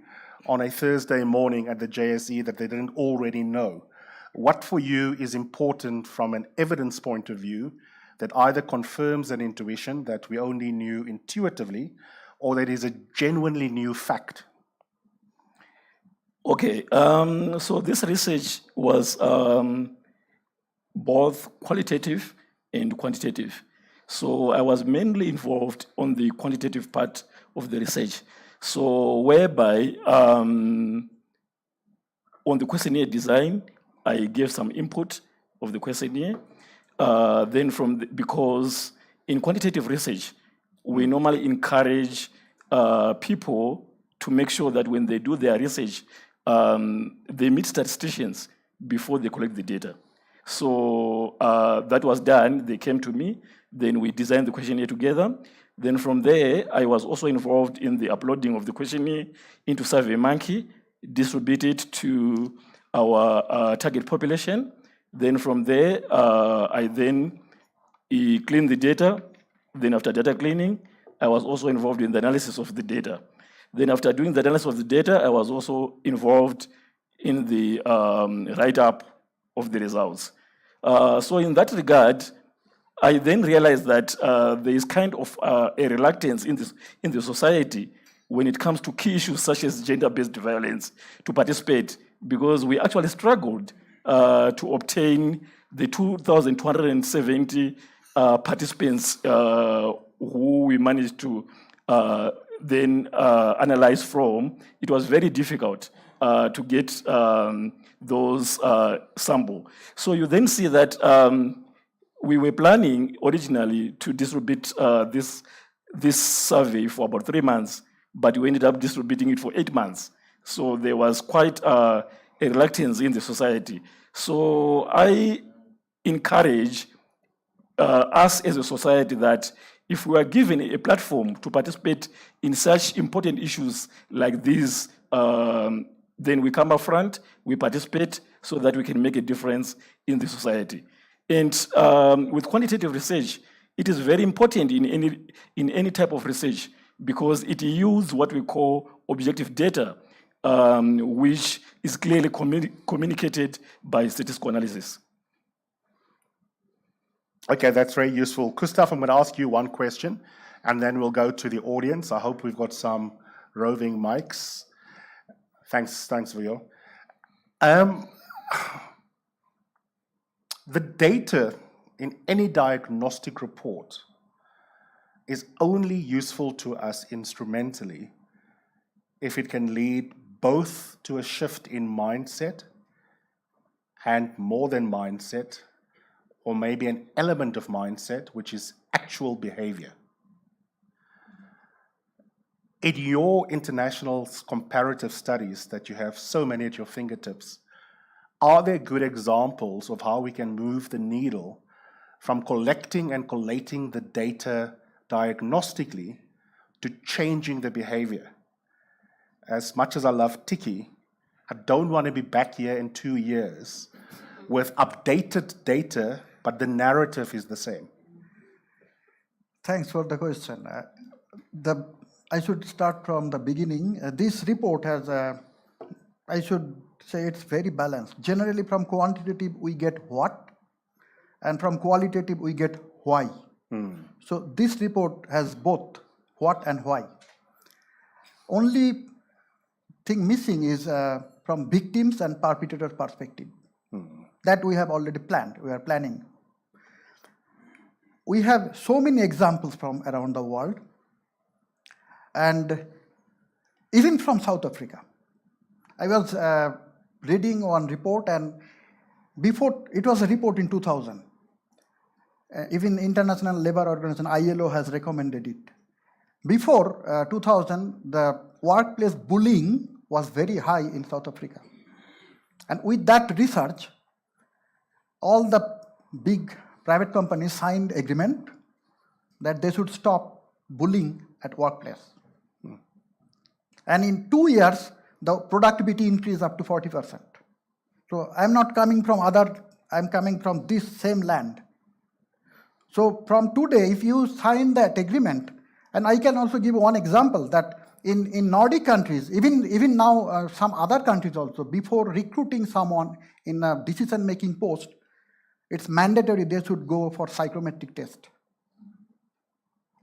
on a Thursday morning at the JSE that they didn't already know. What for you is important from an evidence point of view that either confirms an intuition that we only knew intuitively, or that is a genuinely new fact? Okay, so this research was both qualitative and quantitative. So I was mainly involved on the quantitative part of the research. So whereby on the questionnaire design, I gave some input of the questionnaire. Then because in quantitative research, we normally encourage people to make sure that when they do their research, they meet statisticians before they collect the data. So that was done. They came to me. Then we designed the questionnaire together. Then from there, I was also involved in the uploading of the questionnaire into SurveyMonkey, distributed to our target population. Then from there, I then cleaned the data. Then after data cleaning, I was also involved in the analysis of the data. Then after doing the analysis of the data, I was also involved in the write-up of the results. So in that regard, I then realized that there is kind of a reluctance in the society when it comes to key issues such as gender-based violence to participate, because we actually struggled to obtain the 2,270 participants who we managed to then analyze from. It was very difficult to get those sample. So you then see that we were planning originally to distribute this survey for about 3 months, but we ended up distributing it for 8 months. So there was quite a reluctance in the society. So I encourage us as a society that if we are given a platform to participate in such important issues like these, then we come up front, we participate so that we can make a difference in the society. And with quantitative research, it is very important in any type of research because it uses what we call objective data, which is clearly communicated by statistical analysis. Okay, that's very useful. Gustav, I'm going to ask you one question, and then we'll go to the audience. I hope we've got some roving mics. Thanks, Vio. The data in any diagnostic report is only useful to us instrumentally if it can lead both to a shift in mindset and more than mindset, or maybe an element of mindset, which is actual behavior. In your international comparative studies that you have so many at your fingertips, are there good examples of how we can move the needle from collecting and collating the data diagnostically to changing the behavior? As much as I love Tiki, I don't want to be back here in 2 years with updated data, but the narrative is the same. Thanks for the question. I should start from the beginning. This report has, I should say it's very balanced. Generally from quantitative we get what, and from qualitative we get why. So this report has both what and why. Only thing missing is from victims and perpetrator perspective. That we have already planned, we are planning. We have so many examples from around the world, and even from South Africa. I was reading one report, and before, it was a report in 2000. Even International Labour Organization, ILO, has recommended it. Before 2000, the workplace bullying was very high in South Africa. And with that research, all the big private companies signed agreement that they should stop bullying at workplace. And in 2 years, the productivity increased up to 40%. So I'm not coming from I'm coming from this same land. So from today, if you sign that agreement, and I can also give one example that in Nordic countries, even now some other countries also, before recruiting someone in a decision-making post, it's mandatory they should go for psychometric test.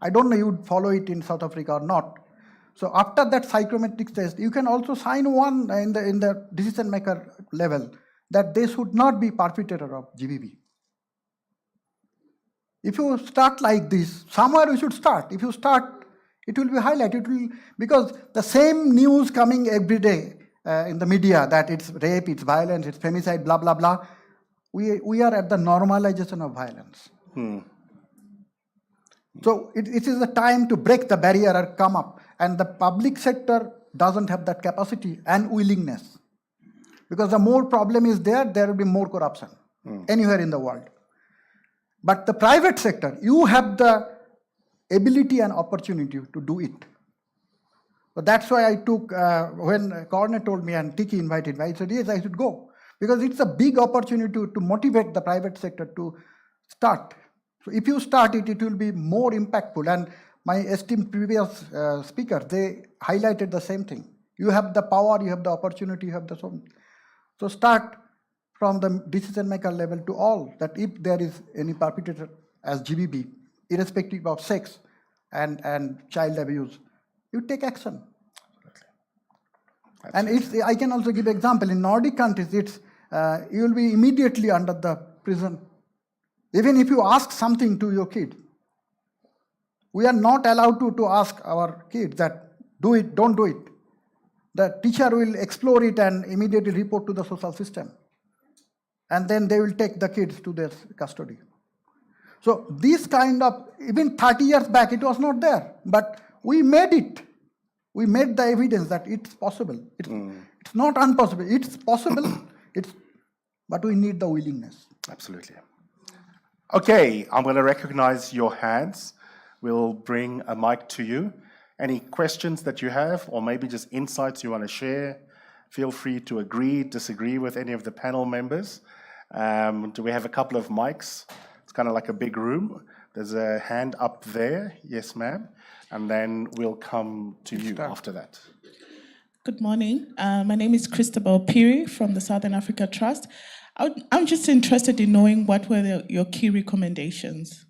I don't know you would follow it in South Africa or not. So after that psychometric test, you can also sign one in the decision maker level that they should not be perpetrator of GBV. If you start like this, somewhere you should start. If you start, it will be highlighted. Because the same news coming every day in the media that it's rape, it's violence, it's femicide, blah, blah, blah. We are at the normalization of violence. So it is the time to break the barrier or come up. And the public sector doesn't have that capacity and willingness. Because the more problem is there will be more corruption anywhere in the world. But the private sector, you have the ability and opportunity to do it. So that's why I took, when Corner told me and Tiki invited me, I said, yes, I should go. Because it's a big opportunity to motivate the private sector to start. So if you start it, it will be more impactful. And my esteemed previous speakers, they highlighted the same thing. You have the power, you have the opportunity, you have the so. So start from the decision maker level to all, that if there is any perpetrator as GBV, irrespective of sex and child abuse, you take action. Absolutely. And I can also give example, in Nordic countries, you will be immediately under the prison. Even if you ask something to your kid, we are not allowed to ask our kids that do it, don't do it. The teacher will explore it and immediately report to the social system. And then they will take the kids to their custody. So this kind of, even 30 years back, it was not there. But we made it. We made the evidence that it's possible. It's not impossible. It's possible, but we need the willingness. Absolutely. Okay, I'm going to recognize your hands. We'll bring a mic to you. Any questions that you have, or maybe just insights you want to share, feel free to agree, disagree with any of the panel members. Do we have a couple of mics? It's kind of like a big room. There's a hand up there. Yes, ma'am. And then we'll come to you after that. Good morning. My name is Christabel Piri from the Southern Africa Trust. I'm just interested in knowing what were your key recommendations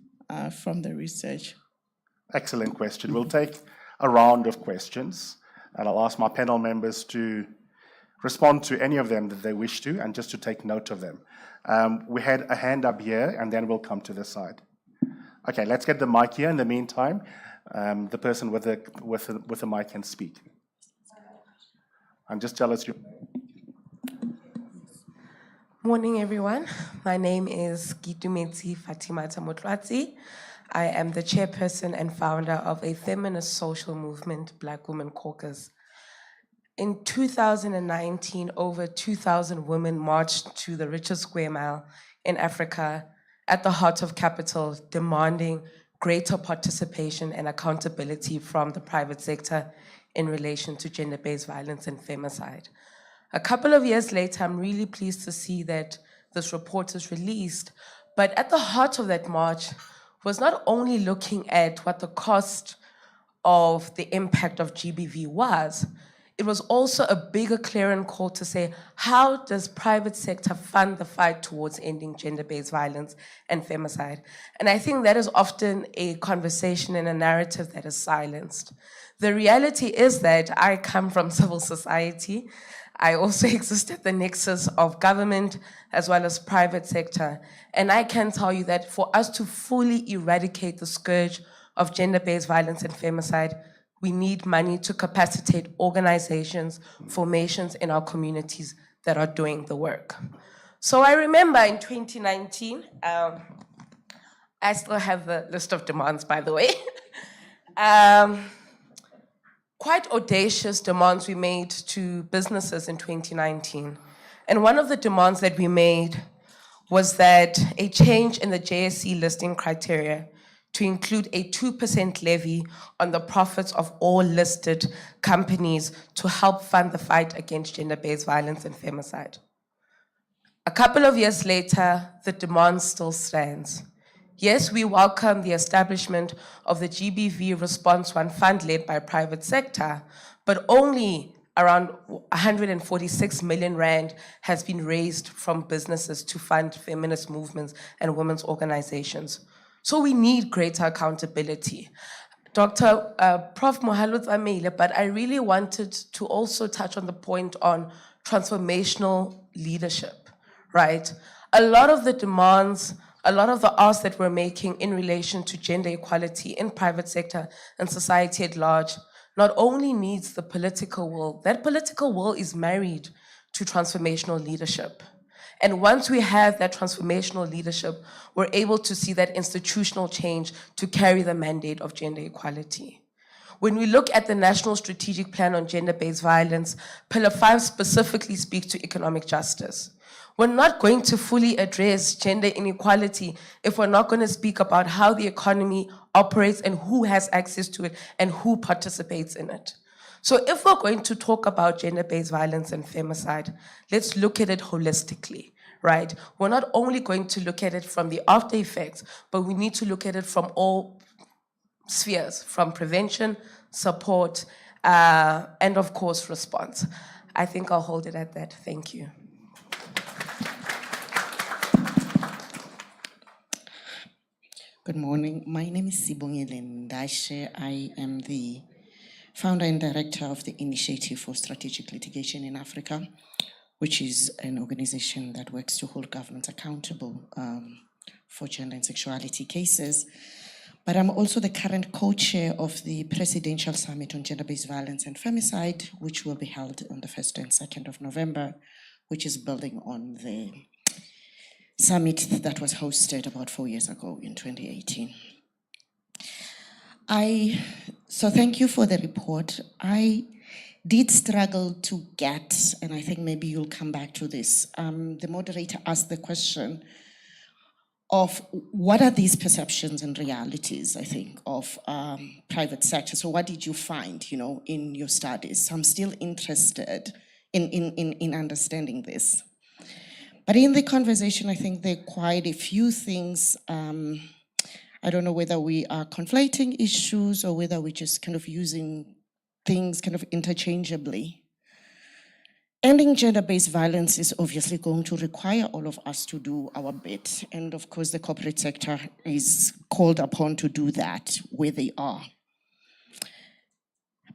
from the research. Excellent question. We'll take a round of questions, and I'll ask my panel members to respond to any of them that they wish to, and just to take note of them. We had a hand up here, and then we'll come to this side. Okay, let's get the mic here. In the meantime, the person with the mic can speak. and just tell us your. Morning, everyone. My name is Gitumeti Fatima Tamotlwatsi. I am the chairperson and founder of a feminist social movement, Black Women Caucus. In 2019, over 2,000 women marched to the richest square mile in Africa at the heart of capital, demanding greater participation and accountability from the private sector in relation to gender-based violence and femicide. A couple of years later, I'm really pleased to see that this report is released, but at the heart of that march was not only looking at what the cost of the impact of GBV was, it was also a bigger clarion call to say, how does private sector fund the fight towards ending gender-based violence and femicide? And I think that is often a conversation and a narrative that is silenced. The reality is that I come from civil society. I also exist at the nexus of government as well as private sector. And I can tell you that for us to fully eradicate the scourge of gender-based violence and femicide, we need money to capacitate organizations, formations in our communities that are doing the work. So I remember in 2019, I still have the list of demands, by the way. Quite audacious demands we made to businesses in 2019. And one of the demands that we made was that a change in the JSE listing criteria to include a 2% levy on the profits of all listed companies to help fund the fight against gender-based violence and femicide. A couple of years later, the demand still stands. Yes, we welcome the establishment of the GBV Response 1 fund led by private sector, but only around 146 million rand has been raised from businesses to fund feminist movements and women's organizations. So we need greater accountability. Dr. Prof. Mohalut Amile, but I really wanted to also touch on the point on transformational leadership, right? A lot of the demands, a lot of the asks that we're making in relation to gender equality in private sector and society at large not only needs the political will, that political will is married to transformational leadership. And once we have that transformational leadership, we're able to see that institutional change to carry the mandate of gender equality. When we look at the National Strategic Plan on Gender-Based Violence, Pillar 5 specifically speaks to economic justice. We're not going to fully address gender inequality if we're not going to speak about how the economy operates and who has access to it and who participates in it. So if we're going to talk about gender-based violence and femicide, let's look at it holistically, right? We're not only going to look at it from the after effects, but we need to look at it from all spheres, from prevention, support, and of course, response. I think I'll hold it at that. Thank you. Good morning. My name is Sibongile Ndashe. I am the founder and director of the Initiative for Strategic Litigation in Africa, which is an organization that works to hold governments accountable for gender and sexuality cases. But I'm also the current co-chair of the Presidential Summit on Gender-Based Violence and Femicide, which will be held on the 1st and 2nd of November, which is building on the summit that was hosted about 4 years ago in 2018. So thank you for the report. I did struggle to get, and I think maybe you'll come back to this, the moderator asked the question of what are these perceptions and realities, I think, of private sector. So what did you find, in your studies? So I'm still interested in understanding this. But in the conversation, I think there are quite a few things. I don't know whether we are conflating issues or whether we're just kind of using things kind of interchangeably. Ending gender-based violence is obviously going to require all of us to do our bit. And of course, the corporate sector is called upon to do that where they are.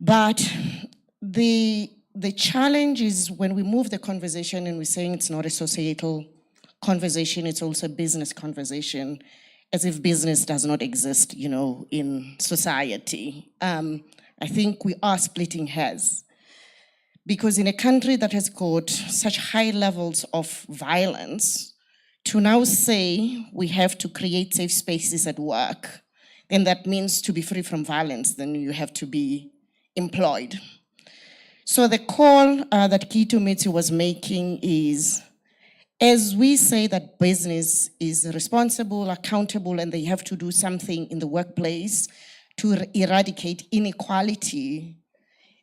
But the challenge is when we move the conversation and we're saying it's not a societal conversation, it's also a business conversation, as if business does not exist, in society. I think we are splitting hairs. Because in a country that has got such high levels of violence, to now say we have to create safe spaces at work, then that means to be free from violence, then you have to be employed. So the call that Kito Mitsi was making is, as we say that business is responsible, accountable, and they have to do something in the workplace to eradicate inequality,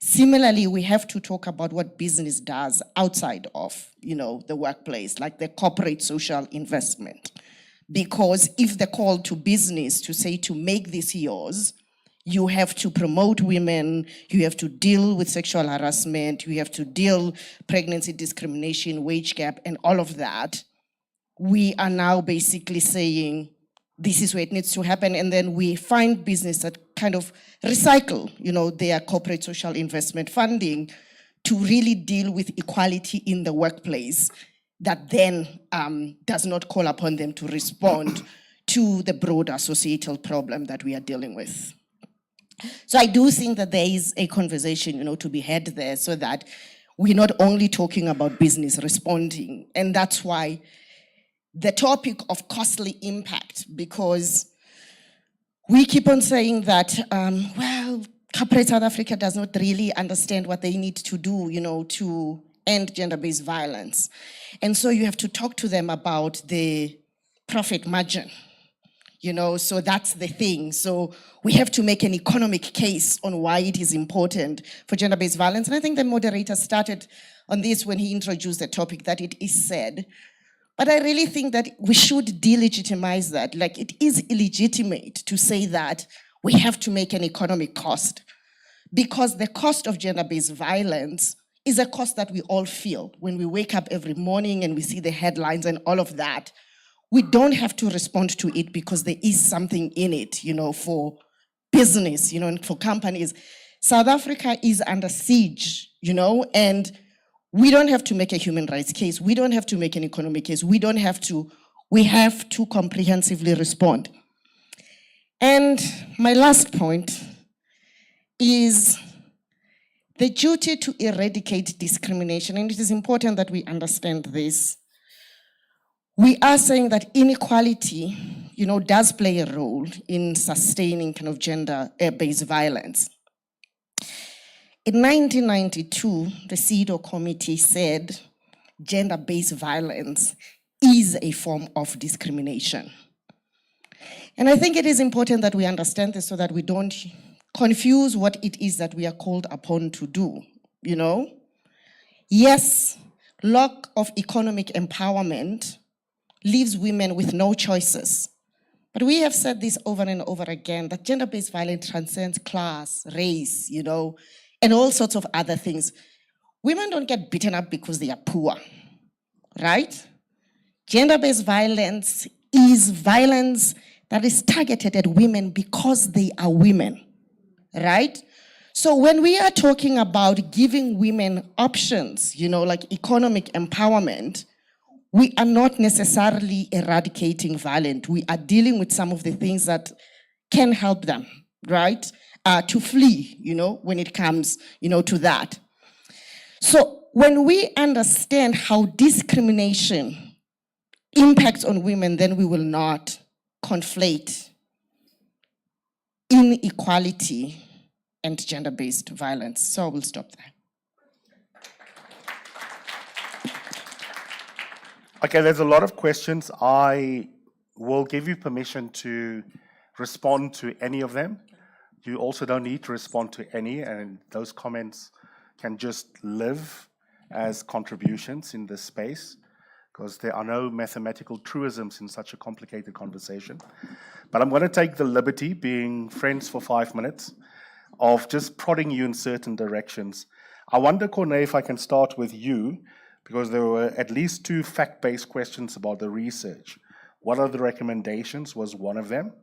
similarly, we have to talk about what business does outside of, the workplace, like the corporate social investment. Because if the call to business to say to make this yours, you have to promote women, you have to deal with sexual harassment, you have to deal pregnancy discrimination, wage gap, and all of that, we are now basically saying, this is where it needs to happen, and then we find business that kind of recycle, their corporate social investment funding to really deal with equality in the workplace that then does not call upon them to respond to the broader societal problem that we are dealing with. So I do think that there is a conversation, to be had there so that we're not only talking about business responding, and that's why the topic of costly impact, because we keep on saying that, corporate South Africa does not really understand what they need to do, to end gender-based violence. And so you have to talk to them about the profit margin, so that's the thing. So we have to make an economic case on why it is important for gender-based violence. And I think the moderator started on this when he introduced the topic, that it is said. But I really think that we should delegitimize that. Like, it is illegitimate to say that we have to make an economic cost, because the cost of gender-based violence is a cost that we all feel when we wake up every morning and we see the headlines and all of that. We don't have to respond to it because there is something in it, for business, and for companies. South Africa is under siege, and we don't have to make a human rights case. We don't have to make an economic case. We have to comprehensively respond. And my last point is the duty to eradicate discrimination. And it is important that we understand this. We are saying that inequality, does play a role in sustaining kind of gender-based violence. In 1992, the CEDAW committee said gender-based violence is a form of discrimination. And I think it is important that we understand this so that we don't confuse what it is that we are called upon to do, Yes, lack of economic empowerment leaves women with no choices. But we have said this over and over again, that gender-based violence transcends class, race, and all sorts of other things. Women don't get beaten up because they are poor, right? Gender-based violence is violence that is targeted at women because they are women, right? So when we are talking about giving women options, like economic empowerment, we are not necessarily eradicating violence. We are dealing with some of the things that can help them, right? To flee, when it comes, to that. So when we understand how discrimination impacts on women, then we will not conflate inequality and gender-based violence. So I will stop there. Okay, there's a lot of questions. I will give you permission to respond to any of them. You also don't need to respond to any, and those comments can just live as contributions in this space, because there are no mathematical truisms in such a complicated conversation. But I'm going to take the liberty, being friends for 5 minutes, of just prodding you in certain directions. I wonder, Corné, if I can start with you, because there were at least 2 fact-based questions about the research. What are the recommendations was one of them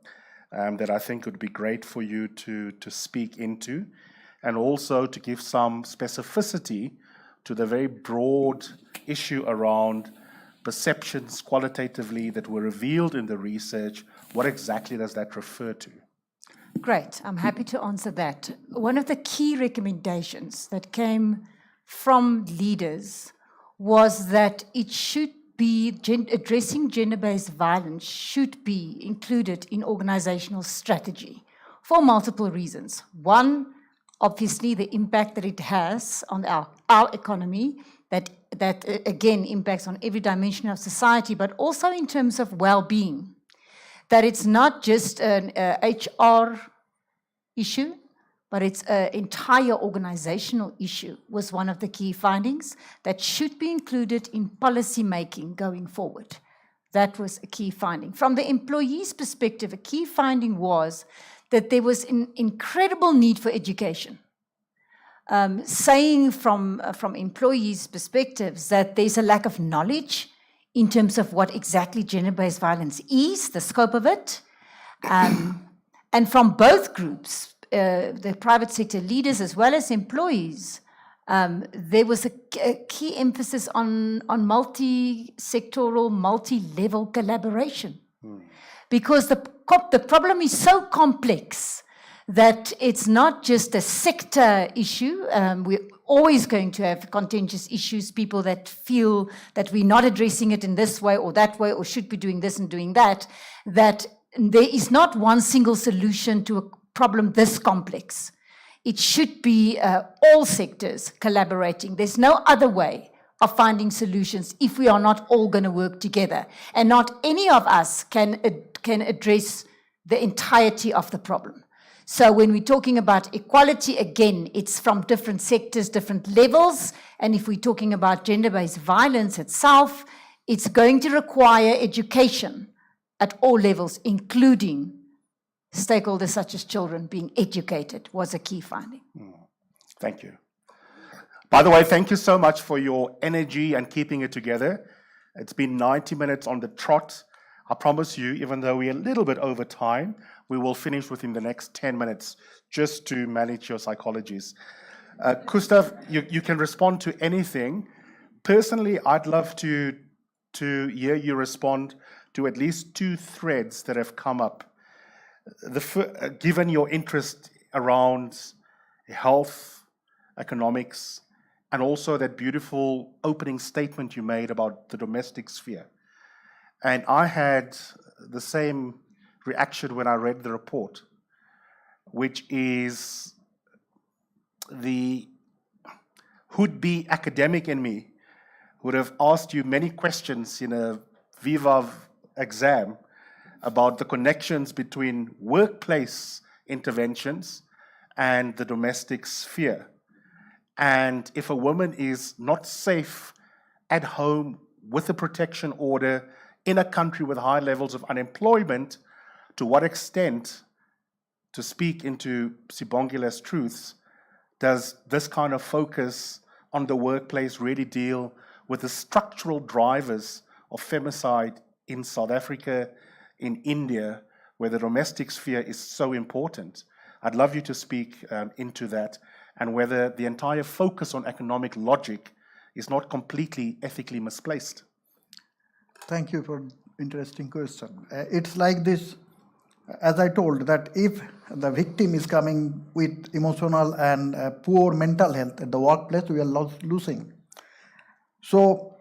that I think would be great for you to speak into, and also to give some specificity to the very broad issue around perceptions qualitatively that were revealed in the research. What exactly does that refer to? Great, I'm happy to answer that. One of the key recommendations that came from leaders was that it should be, addressing gender-based violence should be included in organizational strategy for multiple reasons. One, obviously the impact that it has on our economy, that again impacts on every dimension of society, but also in terms of well-being. That it's not just an HR issue, but it's an entire organizational issue, was one of the key findings that should be included in policy making going forward. That was a key finding. From the employee's perspective, a key finding was that there was an incredible need for education. Saying from employees' perspectives that there's a lack of knowledge in terms of what exactly gender-based violence is, the scope of it, and from both groups, the private sector leaders as well as employees, there was a key emphasis on multi-sectoral, multi-level collaboration. Because the problem is so complex that it's not just a sector issue. We're always going to have contentious issues, people that feel that we're not addressing it in this way or that way, or should be doing this and doing that, that there is not one single solution to a problem this complex. It should be all sectors collaborating. There's no other way of finding solutions if we are not all going to work together. And not any of us can address the entirety of the problem. So when we're talking about equality, again, it's from different sectors, different levels. And if we're talking about gender-based violence itself, it's going to require education at all levels, including stakeholders such as children being educated, was a key finding. Thank you. By the way, thank you so much for your energy and keeping it together. It's been 90 minutes on the trot. I promise you, even though we're a little bit over time, we will finish within the next 10 minutes just to manage your psychologies. Gustav, you can respond to anything. Personally, I'd love to hear you respond to at least two threads that have come up. Given your interest around health, economics, and also that beautiful opening statement you made about the domestic sphere. And I had the same reaction when I read the report, which is the would-be academic in me would have asked you many questions in a Viva exam about the connections between workplace interventions and the domestic sphere. And if a woman is not safe at home with a protection order in a country with high levels of unemployment, to what extent, to speak into Sibongile's truths, does this kind of focus on the workplace really deal with the structural drivers of femicide in South Africa, in India, where the domestic sphere is so important? I'd love you to speak into that, and whether the entire focus on economic logic is not completely ethically misplaced. Thank you for interesting question. It's like this, as I told, that if the victim is coming with emotional and poor mental health at the workplace, we are losing. So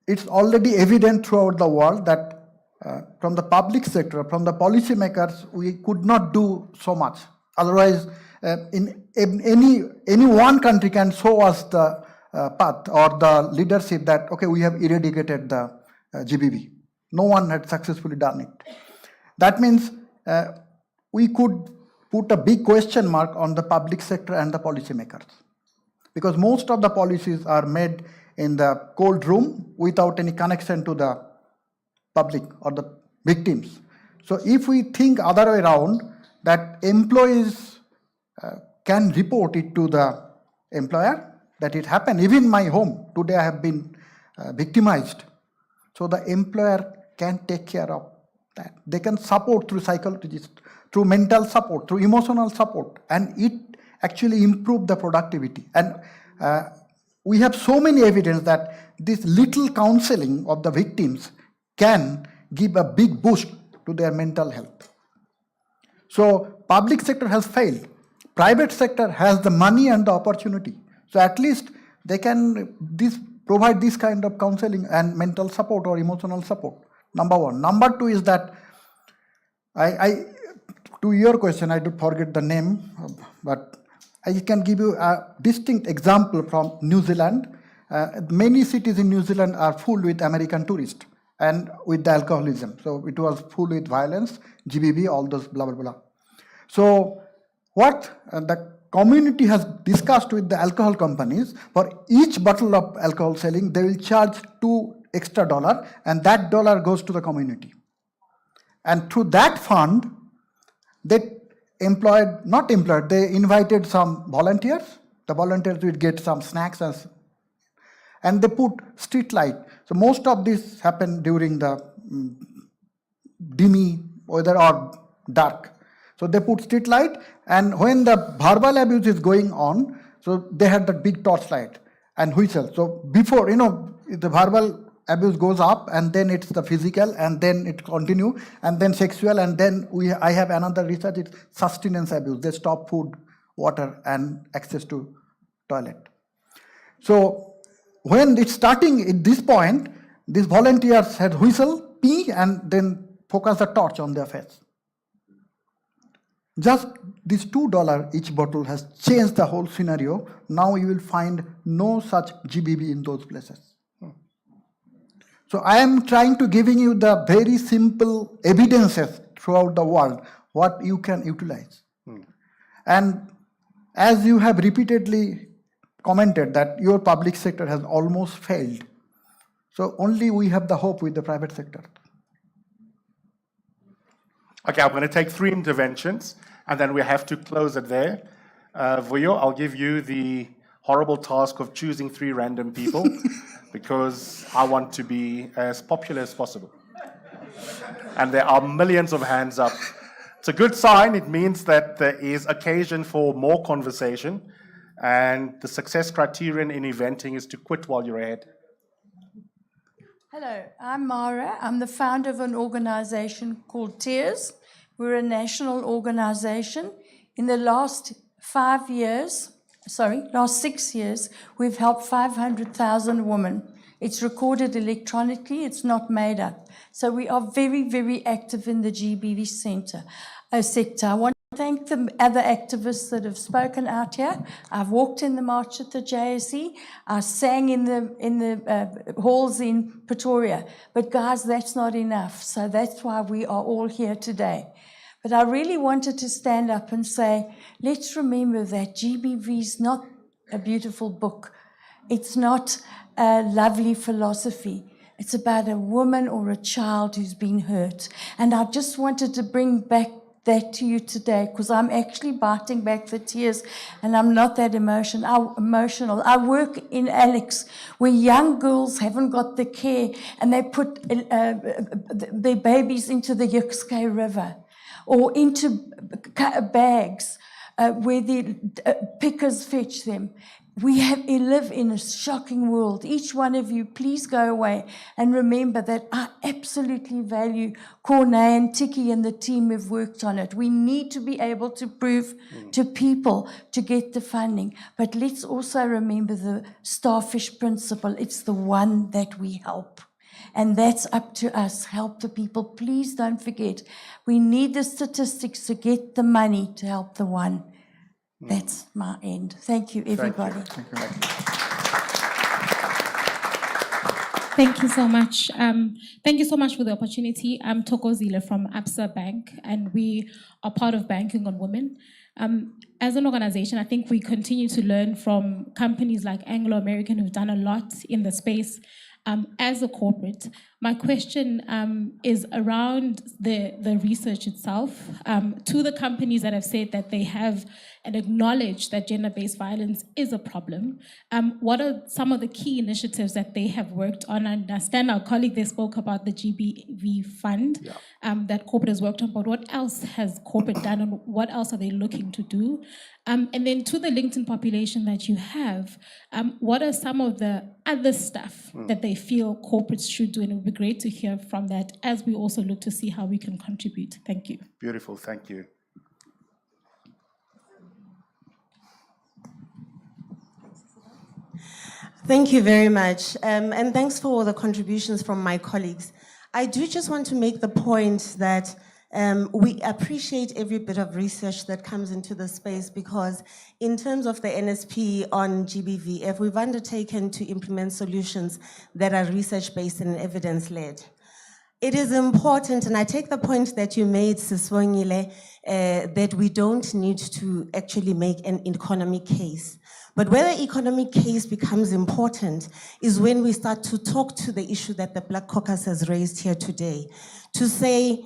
it's already evident throughout the world that from the public sector, from the policymakers, we could not do so much. Otherwise, in any one country can show us the path or the leadership that, okay, we have eradicated the GBV. No one had successfully done it. That means we could put a big question mark on the public sector and the policymakers, because most of the policies are made in the cold room without any connection to the public or the victims. So if we think other way around, that employees can report it to the employer, that it happened. Even in my home, today I have been victimized. So the employer can take care of that. They can support through psychologists, through mental support, through emotional support, and it actually improve the productivity. And we have so many evidence that this little counseling of the victims can give a big boost to their mental health. So public sector has failed. Private sector has the money and the opportunity. So at least they can provide this kind of counseling and mental support or emotional support. Number one. Number two is that to your question, I do forget the name, but I can give you a distinct example from New Zealand. Many cities in New Zealand are full with American tourists and with the alcoholism. So it was full with violence, GBV, all those blah, blah, blah. So what the community has discussed with the alcohol companies, for each bottle of alcohol selling, they will charge $2 extra, and that dollar goes to the community. And through that fund, they they invited some volunteers. The volunteers would get some snacks and they put street light. So most of this happened during the dimmy weather or dark. So they put street light, and when the verbal abuse is going on, so they had the big torchlight and whistle. So before, the verbal abuse goes up, and then it's the physical, and then it continue, and then sexual, and then I have another research, it's sustenance abuse. They stop food, water, and access to toilet. So when it's starting at this point, these volunteers had whistle, pee, and then focus the torch on their face. Just this $2 each bottle has changed the whole scenario. Now you will find no such GBV in those places. So I am trying to giving you the very simple evidences throughout the world, what you can utilize. And as you have repeatedly commented that your public sector has almost failed. So only we have the hope with the private sector. Okay, I'm going to take 3 interventions, and then we have to close it there. Vuyo, I'll give you the horrible task of choosing 3 random people because I want to be as popular as possible. And there are millions of hands up. It's a good sign. It means that there is occasion for more conversation, and the success criterion in eventing is to quit while you're ahead. Hello, I'm Mara. I'm the founder of an organization called Tears. We're a national organization. In the last 6 years, we've helped 500,000 women. It's recorded electronically, it's not made up. So we are very, very active in the GBV sector. I want to thank the other activists that have spoken out here. I've walked in the march at the JSE. I sang in the halls in Pretoria. But guys, that's not enough. So that's why we are all here today. But I really wanted to stand up and say, let's remember that GBV is not a beautiful book. It's not a lovely philosophy. It's about a woman or a child who's been hurt. And I just wanted to bring back that to you today, because I'm actually biting back the tears, and I'm not that emotional. I work in Alex, where young girls haven't got the care, and they put their babies into the Yuxkay River, or into bags where the pickers fetch them. We live in a shocking world. Each one of you, please go away and remember that I absolutely value Corné and Tiki and the team who've worked on it. We need to be able to prove to people to get the funding. But let's also remember the starfish principle. It's the one that we help. And that's up to us. Help the people. Please don't forget. We need the statistics to get the money to help the one. That's my end. Thank you, everybody. Thank you. Thank you. Thank you so much. Thank you so much for the opportunity. I'm Tokozile from Absa Bank, and we are part of Banking on Women. As an organization, I think we continue to learn from companies like Anglo American who've done a lot in the space. As a corporate, my question is around the research itself. To the companies that have said that they have and acknowledge that gender-based violence is a problem, what are some of the key initiatives that they have worked on? I understand our colleague, they spoke about the GBV fund that corporate has worked on, but what else has corporate done, and what else are they looking to do? And then to the LinkedIn population that you have, what are some of the other stuff that they feel corporates should do? And it would be great to hear from that as we also look to see how we can contribute. Thank you. Beautiful, thank you. Thank you very much. And thanks for all the contributions from my colleagues. I do just want to make the point that we appreciate every bit of research that comes into the space, because in terms of the NSP on GBVF, we've undertaken to implement solutions that are research-based and evidence-led. It is important, and I take the point that you made, Siswangile, that we don't need to actually make an economic case. But where the economic case becomes important is when we start to talk to the issue that the Black Caucus has raised here today, to say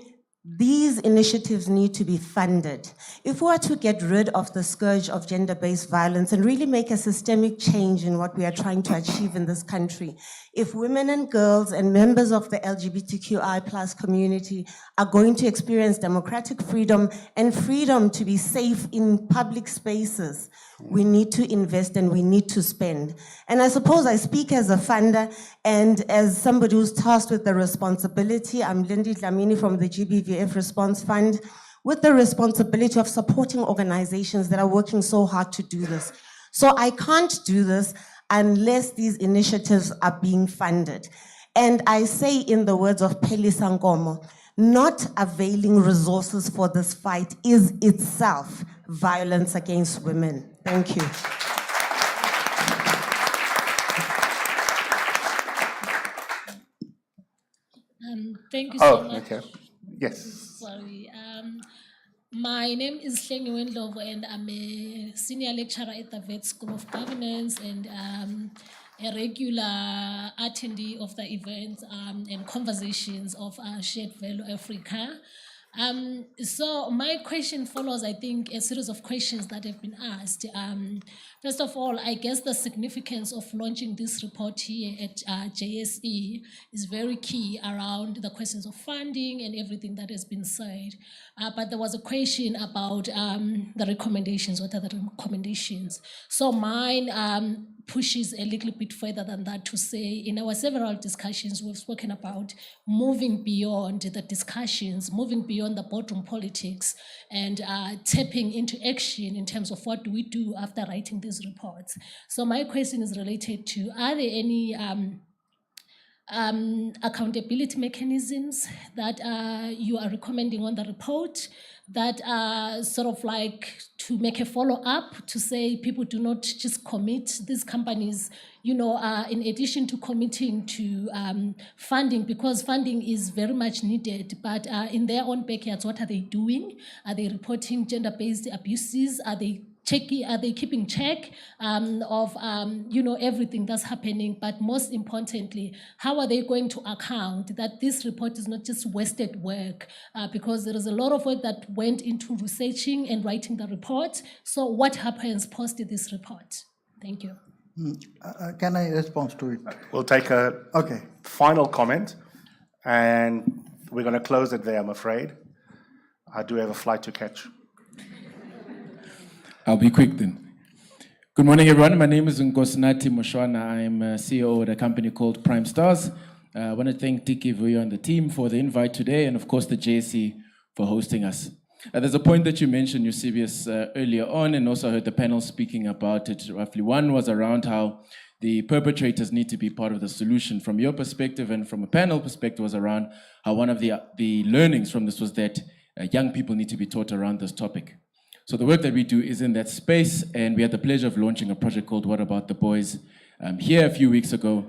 these initiatives need to be funded. If we are to get rid of the scourge of gender-based violence and really make a systemic change in what we are trying to achieve in this country, if women and girls and members of the LGBTQI+ community are going to experience democratic freedom and freedom to be safe in public spaces, we need to invest and we need to spend. And I suppose I speak as a funder and as somebody who's tasked with the responsibility. I'm Lindy Dlamini from the GBVF Response Fund, with the responsibility of supporting organizations that are working so hard to do this. So I can't do this unless these initiatives are being funded. And I say, in the words of Peli Sankomo, not availing resources for this fight is itself violence against women. Thank you. Thank you so much. Okay. Yes. Sorry. My name is Hlengiwe Ndlovu, and I'm a senior lecturer at the Vet School of Governance and a regular attendee of the events and conversations of Shared Value Africa. So my question follows, I think, a series of questions that have been asked. First of all, I guess the significance of launching this report here at JSE is very key around the questions of funding and everything that has been said. But there was a question about the recommendations. What are the recommendations? So mine pushes a little bit further than that, to say in our several discussions, we've spoken about moving beyond the discussions, moving beyond the boardroom politics, and tapping into action in terms of what do we do after writing these reports. So my question is related to, are there any accountability mechanisms that you are recommending on the report that are sort of like to make a follow-up, to say people do not just commit, these companies, you know, in addition to committing to funding, because funding is very much needed, but in their own backyards, what are they doing? Are they reporting gender-based abuses? Are they keeping check of you know, everything that's happening? But most importantly, how are they going to account that this report is not just wasted work? Because there is a lot of work that went into researching and writing the report. So what happens post this report? Thank you. Can I respond to it? We'll take a final comment, and we're going to close it there, I'm afraid. I do have a flight to catch. I'll be quick then. Good morning, everyone. My name is Nkosinathi Moshwana. I'm CEO at a company called Prime Stars. I want to thank Tiki Vuyo and the team for the invite today, and of course the JSE for hosting us. There's a point that you mentioned, Eusebius, earlier on, and also I heard the panel speaking about it roughly. One was around how the perpetrators need to be part of the solution. From your perspective and from a panel perspective was around how one of the learnings from this was that young people need to be taught around this topic. So the work that we do is in that space, and we had the pleasure of launching a project called What About the Boys here a few weeks ago,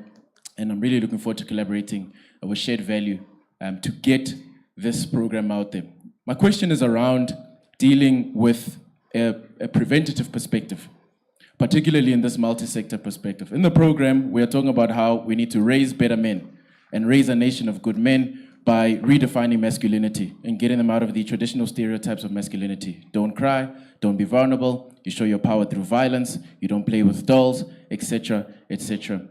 and I'm really looking forward to collaborating with Shared Value to get this program out there. My question is around dealing with a preventative perspective, particularly in this multi-sector perspective. In the program, we are talking about how we need to raise better men and raise a nation of good men by redefining masculinity and getting them out of the traditional stereotypes of masculinity. Don't cry, don't be vulnerable, you show your power through violence, you don't play with dolls, etc., etc.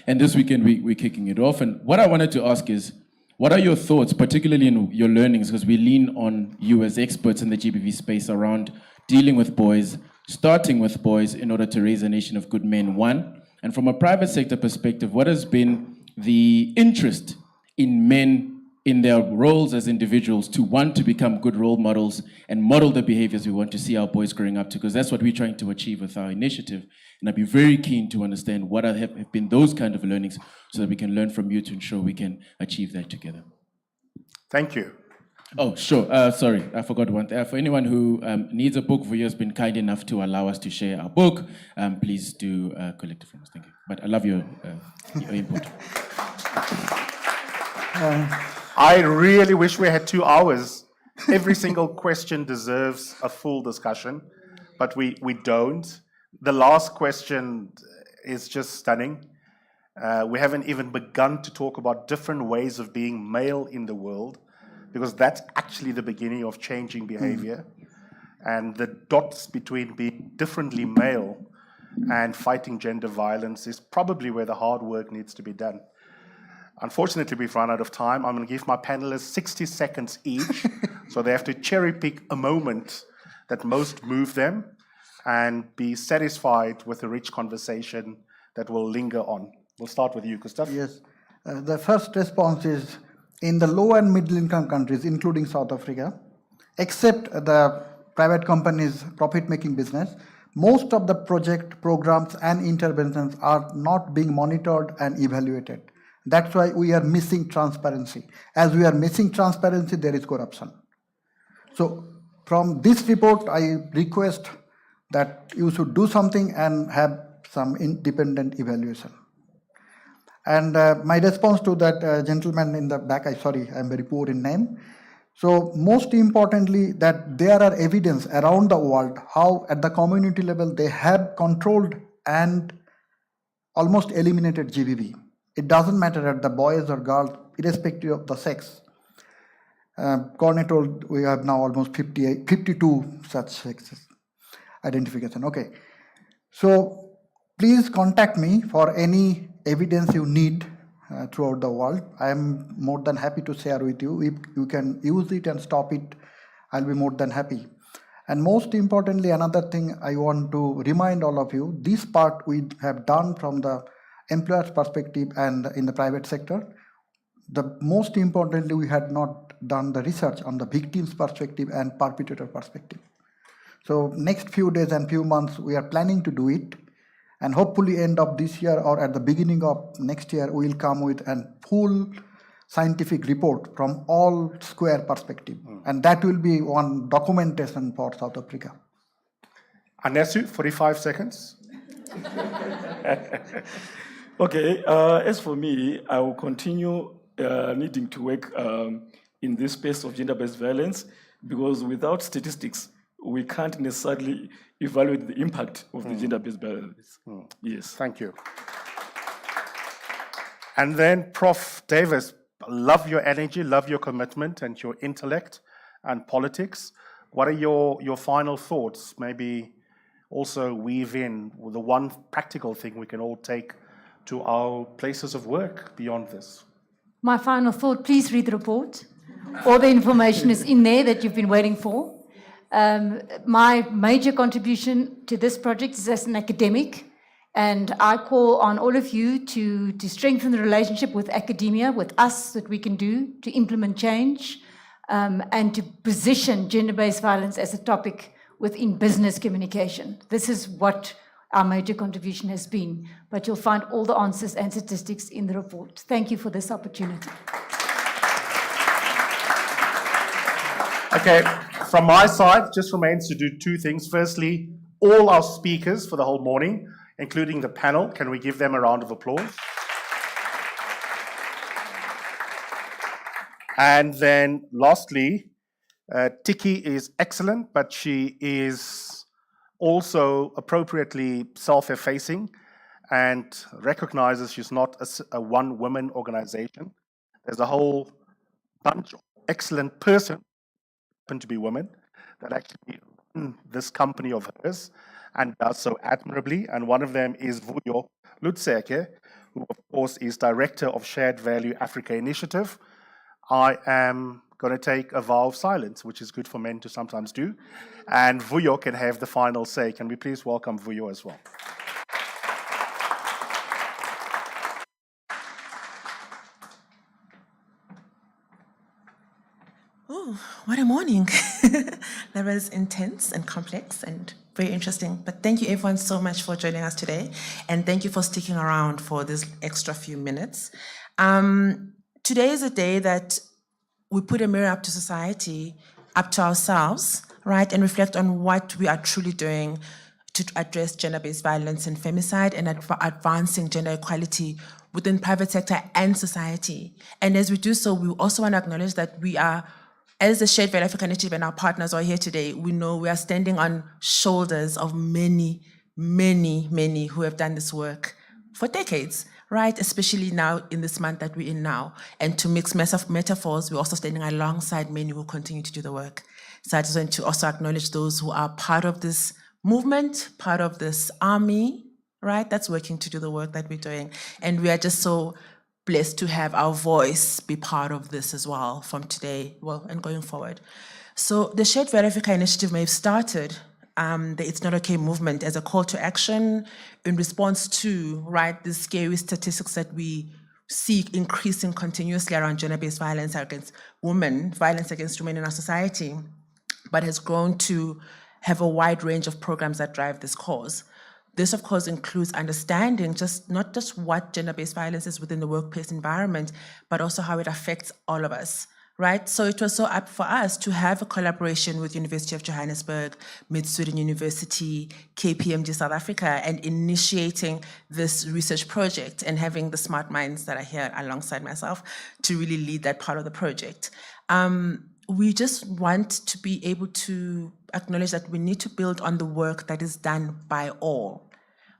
And this weekend, we're kicking it off. And what I wanted to ask is, what are your thoughts, particularly in your learnings, because we lean on you as experts in the GBV space around dealing with boys, starting with boys in order to raise a nation of good men, one. And from a private sector perspective, what has been the interest in men in their roles as individuals to want to become good role models and model the behaviors we want to see our boys growing up to, because that's what we're trying to achieve with our initiative. And I'd be very keen to understand what have been those kind of learnings so that we can learn from you to ensure we can achieve that together. Thank you. Oh, sure. Sorry, I forgot one thing. For anyone who needs a book, Vuyo has been kind enough to allow us to share our book. Please do collect it from us. Thank you. But I love your input. I really wish we had 2 hours. Every single question deserves a full discussion, but we don't. The last question is just stunning. We haven't even begun to talk about different ways of being male in the world, because that's actually the beginning of changing behavior. And the dots between being differently male and fighting gender violence is probably where the hard work needs to be done. Unfortunately, we've run out of time. I'm going to give my panelists 60 seconds each, so they have to cherry pick a moment that most moved them and be satisfied with a rich conversation that will linger on. We'll start with you, Gustav. Yes. The first response is, in the low and middle income countries, including South Africa, except the private companies' profit-making business, most of the project programs and interventions are not being monitored and evaluated. That's why we are missing transparency. As we are missing transparency, there is corruption. So from this report, I request that you should do something and have some independent evaluation. And my response to that gentleman in the back, I'm very poor in name. So most importantly, that there are evidence around the world how at the community level they have controlled and almost eliminated GBV. It doesn't matter at the boys or girls, irrespective of the sex. Cornet told we have now almost 52 such sexes identification. Okay. So please contact me for any evidence you need throughout the world. I am more than happy to share with you. If you can use it and stop it, I'll be more than happy. And most importantly, another thing I want to remind all of you, this part we have done from the employer's perspective and in the private sector. The most importantly, we had not done the research on the victim's perspective and perpetrator perspective. So next few days and few months, we are planning to do it. And hopefully end of this year or at the beginning of next year, we will come with a full scientific report from all square perspective. And that will be one documentation for South Africa. Anesu, 45 seconds. Okay, as for me, I will continue needing to work in this space of gender-based violence, because without statistics, we can't necessarily evaluate the impact of the gender-based violence. Yes. Thank you. And then Prof. Davis, love your energy, love your commitment and your intellect and politics. What are your final thoughts? Maybe also weave in the one practical thing we can all take to our places of work beyond this. My final thought, please read the report. All the information is in there that you've been waiting for. My major contribution to this project is as an academic, and I call on all of you to strengthen the relationship with academia, with us, that we can do to implement change, and to position gender-based violence as a topic within business communication. This is what our major contribution has been, but you'll find all the answers and statistics in the report. Thank you for this opportunity. Okay, from my side, just remains to do 2 things. Firstly, all our speakers for the whole morning, including the panel, can we give them a round of applause? And then lastly, Tiki is excellent, but she is also appropriately self-effacing and recognizes she's not a one-woman organization. There's a whole bunch of excellent person, happen to be women, that actually run this company of hers and does so admirably. And one of them is Vuyo Lutseke, who of course is Director of Shared Value Africa Initiative. I am going to take a vow of silence, which is good for men to sometimes do. And Vuyo can have the final say. Can we please welcome Vuyo as well? Oh, what a morning. That was intense and complex and very interesting. But thank you everyone so much for joining us today. And thank you for sticking around for this extra few minutes. Today is a day that we put a mirror up to society, up to ourselves, right? And reflect on what we are truly doing to address gender-based violence and femicide and advancing gender equality within private sector and society. And as we do so, we also want to acknowledge that we are, as the Shared Value Africa Initiative and our partners are here today, we know we are standing on shoulders of many, many, many who have done this work for decades, right? Especially now in this month that we're in now. And to mix metaphors, we're also standing alongside many who continue to do the work. So I just want to also acknowledge those who are part of this movement, part of this army, right? That's working to do the work that we're doing. And we are just so blessed to have our voice be part of this as well from today, well, and going forward. So the Shared Value Africa Initiative may have started the It's Not Okay movement as a call to action in response to, right, the scary statistics that we see increasing continuously around gender-based violence against women, violence against women in our society, but has grown to have a wide range of programs that drive this cause. This, of course, includes understanding not just what gender-based violence is within the workplace environment, but also how it affects all of us, right? So it was so up for us to have a collaboration with University of Johannesburg, Mid-Sweden University, KPMG South Africa, and initiating this research project and having the smart minds that are here alongside myself to really lead that part of the project. We just want to be able to acknowledge that we need to build on the work that is done by all,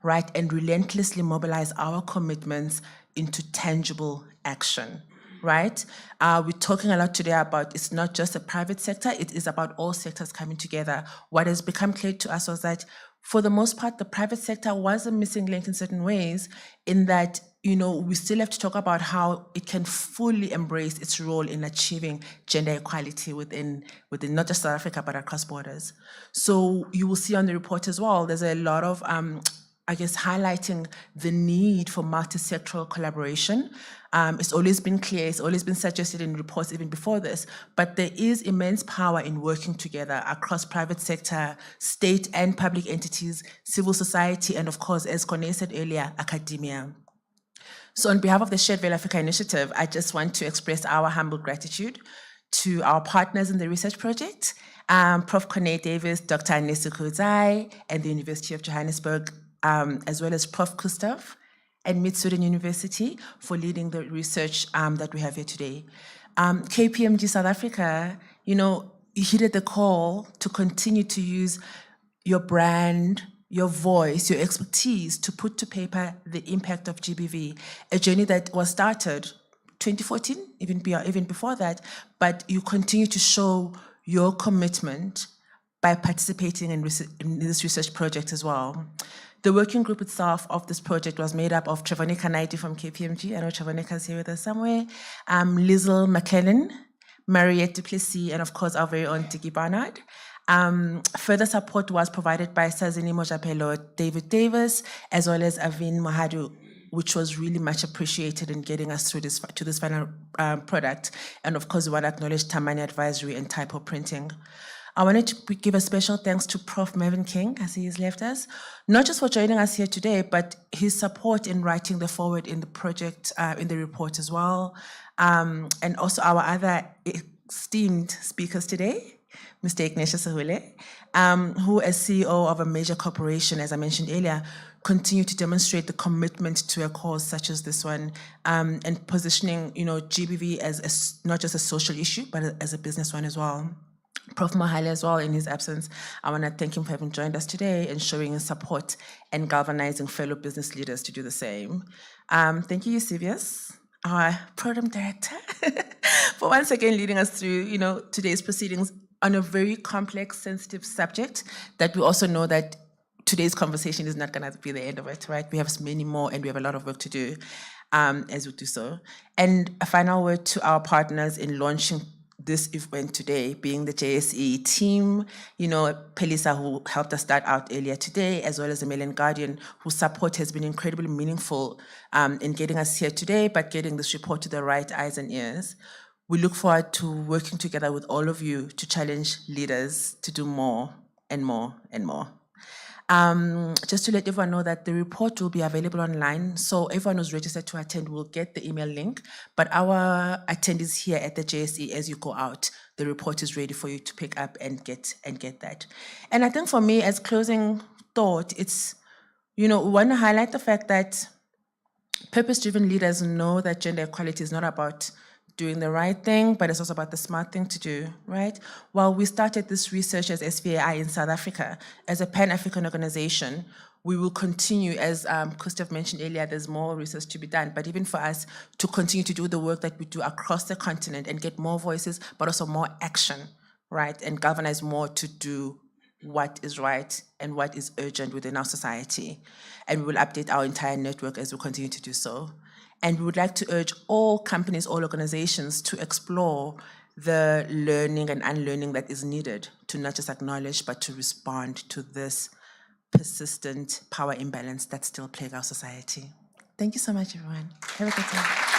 right? And relentlessly mobilize our commitments into tangible action, right? We're talking a lot today about it's not just the private sector, it is about all sectors coming together. What has become clear to us was that for the most part, the private sector was a missing link in certain ways in that, you know, we still have to talk about how it can fully embrace its role in achieving gender equality within not just South Africa, but across borders. So you will see on the report as well, there's a lot of, I guess, highlighting the need for multi-sectoral collaboration. It's always been clear, it's always been suggested in reports even before this, but there is immense power in working together across private sector, state and public entities, civil society, and of course, as Corne said earlier, academia. So on behalf of the Shared Value Africa Initiative, I just want to express our humble gratitude to our partners in the research project, Prof. Corne Davis, Dr. Anesi Kudzai, and the University of Johannesburg, as well as Prof. Gustav and Mid-Sweden University for leading the research that we have here today. KPMG South Africa, you know, heeded the call to continue to use your brand, your voice, your expertise to put to paper the impact of GBV, a journey that was started 2014, even before that, but you continue to show your commitment by participating in this research project as well. The working group itself of this project was made up of Travonica Naiti from KPMG, I know Travanica's here with us somewhere, Lizzle McKellen, Mariette Duplessis, and of course our very own Tiki Barnard. Further support was provided by Sazini Mojapelo, David Davis, as well as Avin Mohadu, which was really much appreciated in getting us through to this final product. And of course, we want to acknowledge Tamani Advisory and Typo Printing. I wanted to give a special thanks to Prof. Mervyn King, as he has left us, not just for joining us here today, but his support in writing the forward in the project, in the report as well. And also our other esteemed speakers today, Mr. Ignatius Sahule, who as CEO of a major corporation, as I mentioned earlier, continue to demonstrate the commitment to a cause such as this one, and positioning, you know, GBV as not just a social issue, but as a business one as well. Prof. Mahali as well, in his absence, I want to thank him for having joined us today and showing his support and galvanizing fellow business leaders to do the same. Thank you, Eusebius, our program director, for once again leading us through, you know, today's proceedings on a very complex, sensitive subject that we also know that today's conversation is not going to be the end of it, right? We have many more and we have a lot of work to do as we do so. And a final word to our partners in launching this event today, being the JSE team, you know, Pelisa, who helped us start out earlier today, as well as the Mail and Guardian, whose support has been incredibly meaningful in getting us here today, but getting this report to the right eyes and ears. we look forward to working together with all of you to challenge leaders to do more and more and more. Just to let everyone know that the report will be available online, so everyone who's registered to attend will get the email link, but our attendees here at the JSE, as you go out, the report is ready for you to pick up and get that. And I think for me, as closing thought, it's, we want to highlight the fact that purpose-driven leaders know that gender equality is not about doing the right thing, but it's also about the smart thing to do, right? While we started this research as SVAI in South Africa, as a Pan-African organization, we will continue, as Gustav mentioned earlier, there's more research to be done, but even for us to continue to do the work that we do across the continent and get more voices, but also more action, right? And galvanize more to do what is right and what is urgent within our society. And we will update our entire network as we continue to do so. And we would like to urge all companies, all organizations to explore the learning and unlearning that is needed to not just acknowledge, but to respond to this persistent power imbalance that's still plaguing our society. Thank you so much, everyone. Have a good day.